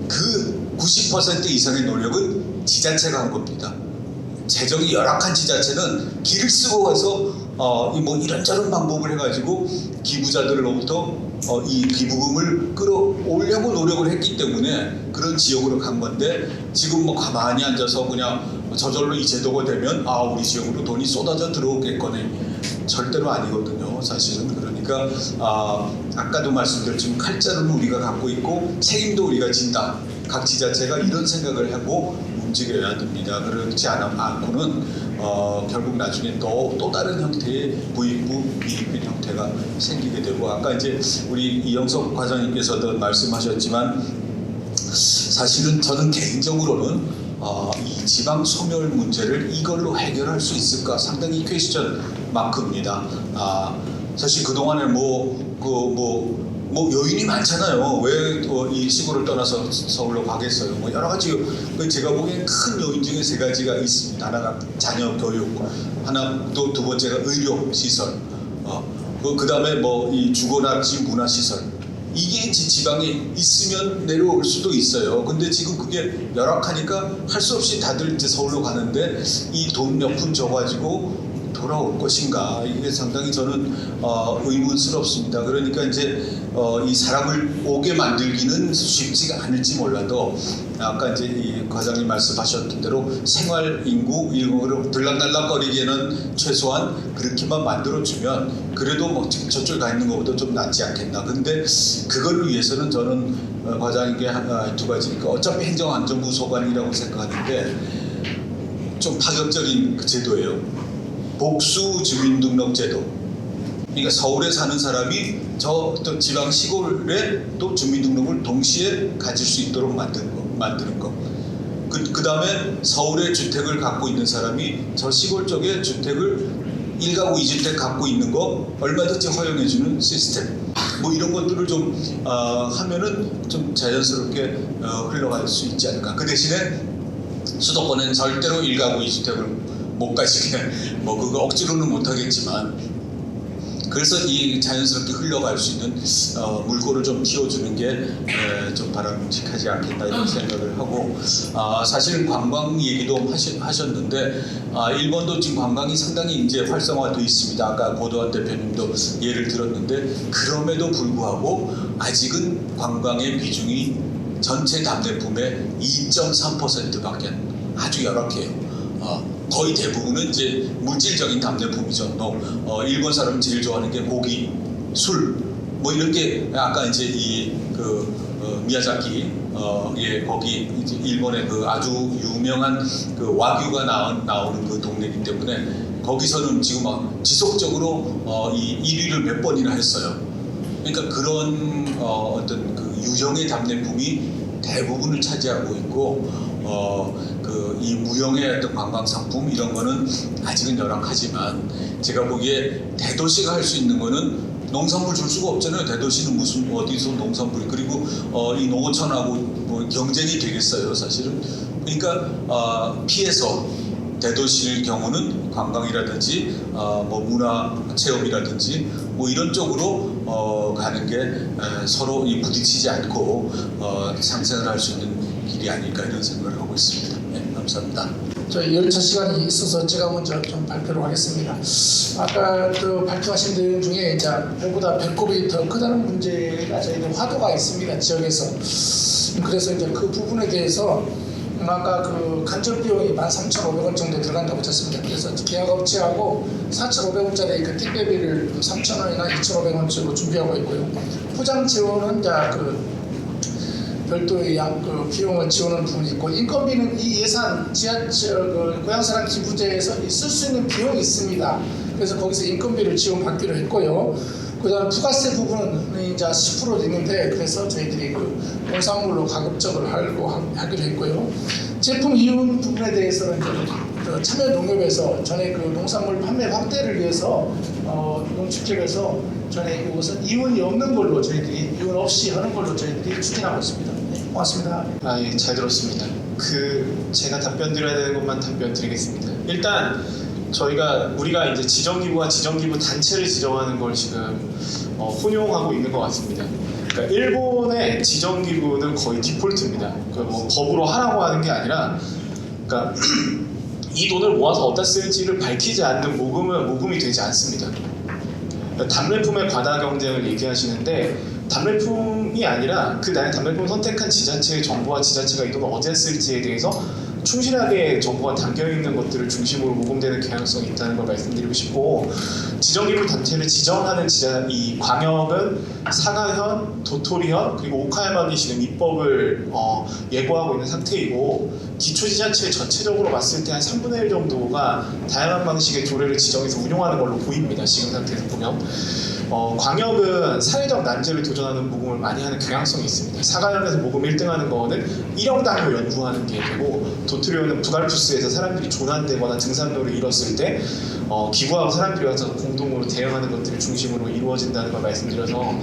그 90% 이상의 노력은 지자체가 한 겁니다. 재정이 열악한 지자체는 길을 쓰고 가서 뭐 이런저런 방법을 해가지고 기부자들로부터 이 기부금을 끌어오려고 노력을 했기 때문에 그런 지역으로 간 건데, 지금 뭐 가만히 앉아서 그냥 저절로 이 제도가 되면 우리 지역으로 돈이 쏟아져 들어오겠거니, 절대로 아니거든요, 사실은. 그러니까 아까도 말씀드렸지만 칼자루는 우리가 갖고 있고 책임도 우리가 진다. 각 지자체가 이런 생각을 하고 움직여야 됩니다. 그렇지 않고는 결국 나중에 또 다른 형태의 부익부, 이익빈 형태가 생기게 되고, 아까 이제 우리 이영석 과장님께서도 말씀하셨지만, 사실은 저는 개인적으로는 이 지방 소멸 문제를 이걸로 해결할 수 있을까 상당히 퀘스천 마크입니다. 사실 그동안에 뭐 요인이 많잖아요. 왜 이 시골을 떠나서 서울로 가겠어요? 뭐 여러 가지, 제가 보기엔 큰 요인 중에 세 가지가 있습니다. 하나가 자녀 교육, 하나 또 두 번째가 의료 시설, 그 다음에 뭐 이 주거납지 문화 시설. 이게 지방에 있으면 내려올 수도 있어요. 근데 지금 그게 열악하니까 할 수 없이 다들 이제 서울로 가는데, 이 돈 몇 푼 줘가지고 돌아올 것인가, 이게 상당히 저는 의문스럽습니다. 그러니까 이제 이 사람을 오게 만들기는 쉽지가 않을지 몰라도, 아까 이제 이 과장님 말씀하셨던 대로 생활 인구 이거로 들락날락거리기에는 최소한 그렇게만 만들어주면 그래도 뭐 저쪽 가 있는 것보다 좀 낫지 않겠나. 근데 그걸 위해서는 저는 과장님께 두 가지니까, 어차피 행정안전부 소관이라고 생각하는데 좀 파격적인 그 제도예요. 복수 주민등록 제도. 그러니까 서울에 사는 사람이 저 또 지방 시골에 또 주민등록을 동시에 가질 수 있도록 만드는 거. 그 다음에 서울에 주택을 갖고 있는 사람이 저 시골 쪽에 주택을 1가구 2주택 갖고 있는 거 얼마든지 허용해주는 시스템. 뭐 이런 것들을 좀 하면은 좀 자연스럽게 흘러갈 수 있지 않을까. 그 대신에 수도권은 절대로 1가구 2주택을 못 가시게, 뭐 그거 억지로는 못 하겠지만, 그래서 이 자연스럽게 흘러갈 수 있는 물꼬를 좀 틔워주는 게 좀 바람직하지 않겠나, 이런 생각을 하고, 사실은 관광 얘기도 하셨는데, 일본도 지금 관광이 상당히 이제 활성화되어 있습니다. 아까 고도환 대표님도 예를 들었는데, 그럼에도 불구하고 아직은 관광의 비중이 전체 답례품의 2.3%밖에 아주 열악해요. 거의 대부분은 이제 물질적인 답례품이죠. 일본 사람은 제일 좋아하는 게 고기, 술, 뭐 이렇게 아까 이제 미야자키 예 거기 이제 일본의 그 아주 유명한 그 와규가 나오는 그 동네이기 때문에 거기서는 지금 막 지속적으로 이 1위를 몇 번이나 했어요. 그러니까 그런 어떤 그 유형의 답례품이 대부분을 차지하고 있고 그 이 무형의 어떤 관광 상품 이런 거는 아직은 열악하지만 제가 보기에 대도시가 할 수 있는 거는 농산물 줄 수가 없잖아요. 대도시는 무슨 어디서 농산물이 그리고 이 농어촌하고 뭐 경쟁이 되겠어요, 사실은. 그러니까 피해서 대도시일 경우는 관광이라든지 뭐 문화 체험이라든지 뭐 이런 쪽으로 가는 게 서로 부딪히지 않고 상생을 할 수 있는 길이 아닐까 이런 생각을 하고 있습니다. 네, 감사합니다. 저희 열차 시간이 있어서 제가 먼저 좀 발표를 하겠습니다. 아까 그 발표하신 내용 중에 이제 배보다 배꼽이 더 크다는 문제가 저희들 화두가 있습니다, 지역에서. 그래서 이제 그 부분에 대해서 아까 그 간접 비용이 13,500원 정도 들어간다고 쳤습니다. 그래서 계약업체하고 4,500원짜리 그 택배비를 3,000원이나 2,500원짜리로 준비하고 있고요. 포장 지원은 이제 그 별도의 그 비용을 지원하는 부분이 있고, 인건비는 이 예산 지하철 그 고향사랑 기부제에서 쓸 수 있는 비용이 있습니다. 그래서 거기서 인건비를 지원받기로 했고요. 그다음 부가세 부분은 이제 10% 있는데, 그래서 저희들이 그 농산물로 가급적으로 하기로 했고요. 제품 이윤 부분에 대해서는 이제 참여농협에서 전에 그 농산물 판매 확대를 위해서 농축협에서 전에 이것은 이윤이 없는 걸로 저희들이 이윤 없이 하는 걸로 저희들이 추진하고 있습니다. 네, 고맙습니다. 예, 잘 들었습니다. 제가 답변 드려야 되는 것만 답변 드리겠습니다. 일단 우리가 이제 지정기구와 지정기구 단체를 지정하는 걸 지금 혼용하고 있는 것 같습니다. 그러니까 일본의 지정기구는 거의 디폴트입니다. 뭐 법으로 하라고 하는 게 아니라, 그러니까 이 돈을 모아서 어디다 쓸지를 밝히지 않는 모금이 되지 않습니다. 그러니까 답례품의 과다 경쟁을 얘기하시는데, 답례품이 아니라 그 나의 답례품을 선택한 지자체의 정보와 지자체가 이 돈을 어디에 쓸지에 대해서 충실하게 정보가 담겨있는 것들을 중심으로 모금되는 경향성이 있다는 걸 말씀드리고 싶고, 지정기구 단체를 지정하는 이 광역은 사가현, 도토리현, 그리고 오카야마기 지금 입법을 예고하고 있는 상태이고, 기초지자체 전체적으로 봤을 때 한 3분의 1 정도가 다양한 방식의 조례를 지정해서 운용하는 걸로 보입니다. 지금 상태에서 보면. 광역은 사회적 난제를 도전하는 모금을 많이 하는 경향성이 있습니다. 사가현에서 모금 1등하는 거는 1억 단위로 연구하는 게 되고, 도토리현은 부갈푸스에서 사람들이 조난되거나 등산로를 잃었을 때 기부하고 사람들이 와서 공동으로 대응하는 것들을 중심으로 이루어진다는 걸 말씀드려서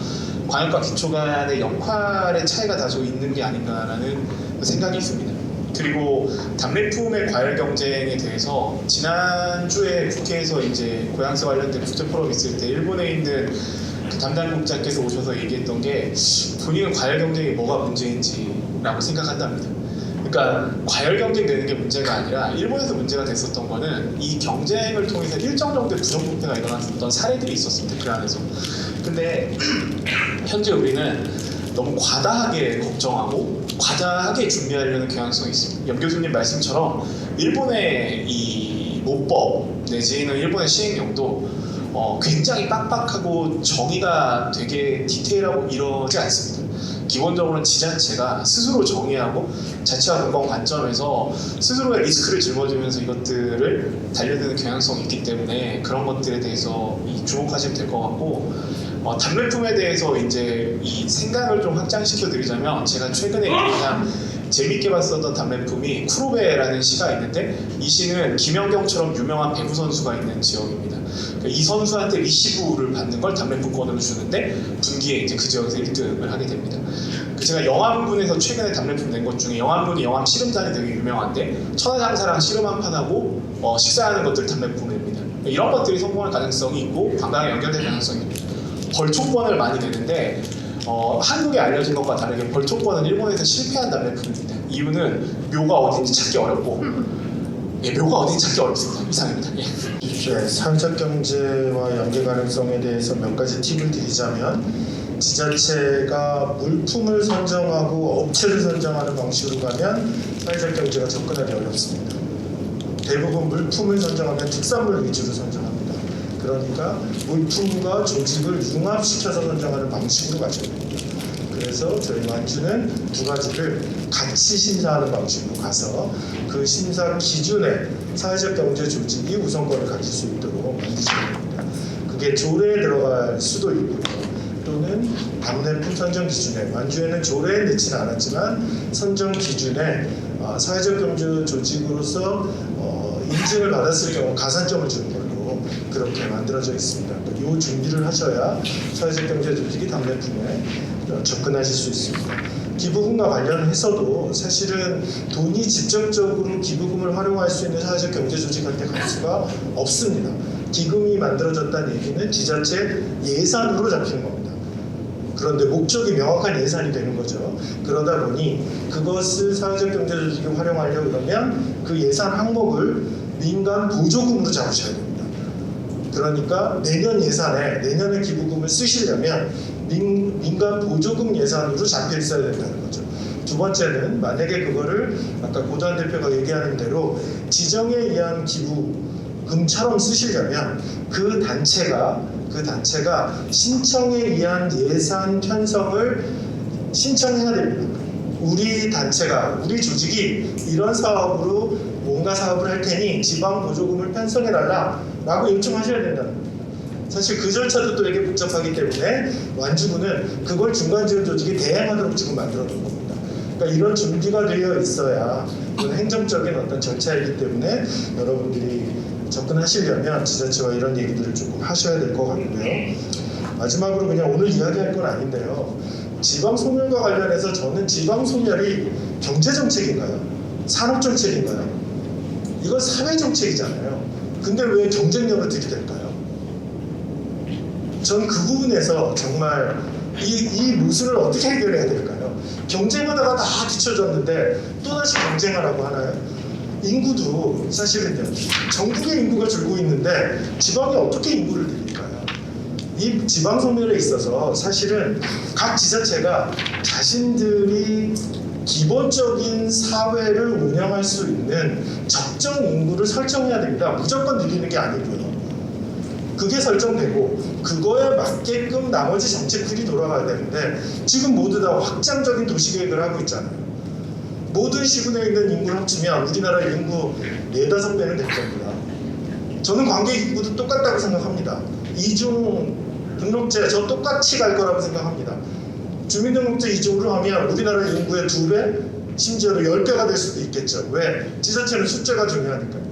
광역과 기초 간의 역할의 차이가 다소 있는 게 아닌가라는 생각이 있습니다. 그리고 답례품의 과열 경쟁에 대해서 지난주에 국회에서 이제 고향세 관련된 국제 포럼 있을 때 일본에 있는 그 담당국장께서 오셔서 얘기했던 게, 본인은 과열 경쟁이 뭐가 문제인지라고 생각한답니다. 그러니까 과열 경쟁되는 게 문제가 아니라, 일본에서 문제가 됐었던 거는 이 경쟁을 통해서 일정 정도의 부정부패가 일어났었던 사례들이 있었습니다. 그 안에서. 근데 현재 우리는 너무 과다하게 걱정하고 과다하게 준비하려는 경향성이 있습니다. 염 교수님 말씀처럼 일본의 이 모법 내지는 일본의 시행령도 굉장히 빡빡하고 정의가 되게 디테일하고 이러지 않습니다. 기본적으로는 지자체가 스스로 정의하고 자치와 공공 관점에서 스스로의 리스크를 짊어지면서 이것들을 달려드는 경향성이 있기 때문에 그런 것들에 대해서 주목하시면 될 것 같고, 답례품에 대해서 이제 이 생각을 좀 확장시켜 드리자면, 제가 최근에 그냥 재밌게 봤었던 답례품이 쿠로베라는 시가 있는데, 이 시는 김연경처럼 유명한 배구 선수가 있는 지역입니다. 그러니까 이 선수한테 리시브를 받는 걸 답례품권으로 주는데 분기에 이제 그 지역에서 1등을 하게 됩니다. 제가 영암군에서 최근에 답례품 낸 것 중에, 영암군이 영암 씨름장이 되게 유명한데 천하장사랑 씨름 한 판하고 식사하는 것들 답례품입니다. 이런 것들이 성공할 가능성이 있고 관광에 연결될 가능성이 있습니다. 벌초권을 많이 내는데 한국에 알려진 것과 다르게 벌초권은 일본에서 실패한 답례품입니다. 이유는 묘가 어딘지 찾기 어렵고, 묘가 어딘지 찾기 어렵습니다. 이상입니다. 네, 사회적 경제와 연계 가능성에 대해서 몇 가지 팁을 드리자면, 지자체가 물품을 선정하고 업체를 선정하는 방식으로 가면 사회적 경제가 접근하기 어렵습니다. 대부분 물품을 선정하면 특산물 위주로 선정합니다. 그러니까 물품과 조직을 융합시켜서 선정하는 방식으로 가셔야 됩니다. 그래서 저희 완주는 두 가지를 같이 심사하는 방식으로 가서 그 심사 기준에 사회적 경제 조직이 우선권을 가질 수 있도록 만드셔야 됩니다. 그게 조례에 들어갈 수도 있고요. 또는 답례품 선정 기준에, 완주에는 조례에 넣지는 않았지만 선정 기준에 사회적 경제 조직으로서 인증을 받았을 경우 가산점을 주는 걸로 그렇게 만들어져 있습니다. 이 준비를 하셔야 사회적 경제 조직이 답례품에 접근하실 수 있습니다. 기부금과 관련해서도 사실은 돈이 직접적으로 기부금을 활용할 수 있는 사회적 경제 조직한테 갈 수가 없습니다. 기금이 만들어졌다는 얘기는 지자체 예산으로 잡히는 겁니다. 그런데 목적이 명확한 예산이 되는 거죠. 그러다 보니 그것을 사회적 경제 조직이 활용하려고 그러면 그 예산 항목을 민간 보조금으로 잡으셔야 됩니다. 그러니까 내년 예산에 내년의 기부금을 쓰시려면 민간 보조금 예산으로 잡혀 있어야 된다는 거죠. 두 번째는 만약에 그거를 아까 고단 대표가 얘기하는 대로 지정에 의한 기부금처럼 쓰시려면 그 단체가 신청에 의한 예산 편성을 신청해야 됩니다. 우리 단체가, 우리 조직이 이런 사업으로 뭔가 사업을 할 테니 지방 보조금을 편성해달라 라고 요청하셔야 된다는 겁니다. 사실 그 절차도 또 되게 복잡하기 때문에 완주군은 그걸 중간지원 조직이 대행하도록 지금 만들어 놓은 겁니다. 그러니까 이런 준비가 되어 있어야 이건 행정적인 어떤 절차이기 때문에 여러분들이 접근하시려면 지자체와 이런 얘기들을 조금 하셔야 될 것 같고요. 마지막으로 그냥 오늘 이야기할 건 아닌데요. 지방소멸과 관련해서 저는 지방소멸이 경제정책인가요? 산업정책인가요? 이건 사회정책이잖아요. 근데 왜 경쟁력을 들이댈까요? 전 그 부분에서 정말 이 모순을 어떻게 해결해야 될까요? 경쟁하다가 다 뒤처졌는데 또다시 경쟁하라고 하나요? 인구도 사실은요, 전국의 인구가 줄고 있는데 지방이 어떻게 인구를 늘릴까요? 이 지방 소멸에 있어서 사실은 각 지자체가 자신들이 기본적인 사회를 운영할 수 있는 적정 인구를 설정해야 됩니다. 무조건 늘리는 게 아니고요. 그게 설정되고 그거에 맞게끔 나머지 정책들이 돌아가야 되는데 지금 모두 다 확장적인 도시계획을 하고 있잖아요. 모든 시군에 있는 인구를 합치면 우리나라 인구 4-5배는 될 겁니다. 저는 관객 인구도 똑같다고 생각합니다. 이중 등록제 저 똑같이 갈 거라고 생각합니다. 주민등록제 이중으로 하면 우리나라 인구의 2배, 심지어는 10배가 될 수도 있겠죠. 왜? 지자체는 숫자가 중요하니까요.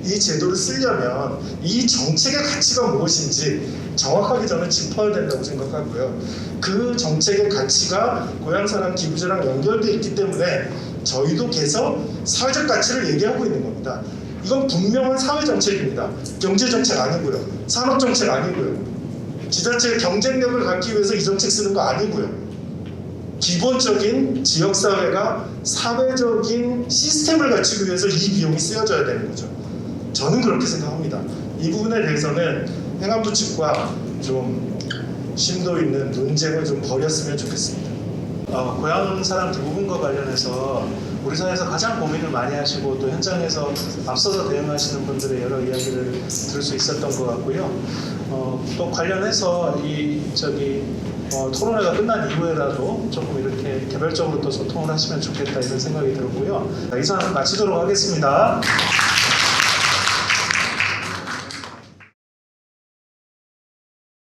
이 제도를 쓰려면 이 정책의 가치가 무엇인지 정확하게 저는 짚어야 된다고 생각하고요. 그 정책의 가치가 고향사랑 기부제랑 연결되어 있기 때문에 저희도 계속 사회적 가치를 얘기하고 있는 겁니다. 이건 분명한 사회정책입니다. 경제정책 아니고요. 산업정책 아니고요. 지자체의 경쟁력을 갖기 위해서 이 정책 쓰는 거 아니고요. 기본적인 지역사회가 사회적인 시스템을 갖추기 위해서 이 비용이 쓰여져야 되는 거죠. 저는 그렇게 생각합니다. 이 부분에 대해서는 행안부 측과 좀 심도 있는 논쟁을 좀 벌였으면 좋겠습니다. 고향 사람 대부분과 관련해서 우리 사회에서 가장 고민을 많이 하시고 또 현장에서 앞서서 대응하시는 분들의 여러 이야기를 들을 수 있었던 것 같고요. 또 관련해서 토론회가 끝난 이후에라도 조금 이렇게 개별적으로 또 소통을 하시면 좋겠다 이런 생각이 들었고요. 이상 마치도록 하겠습니다.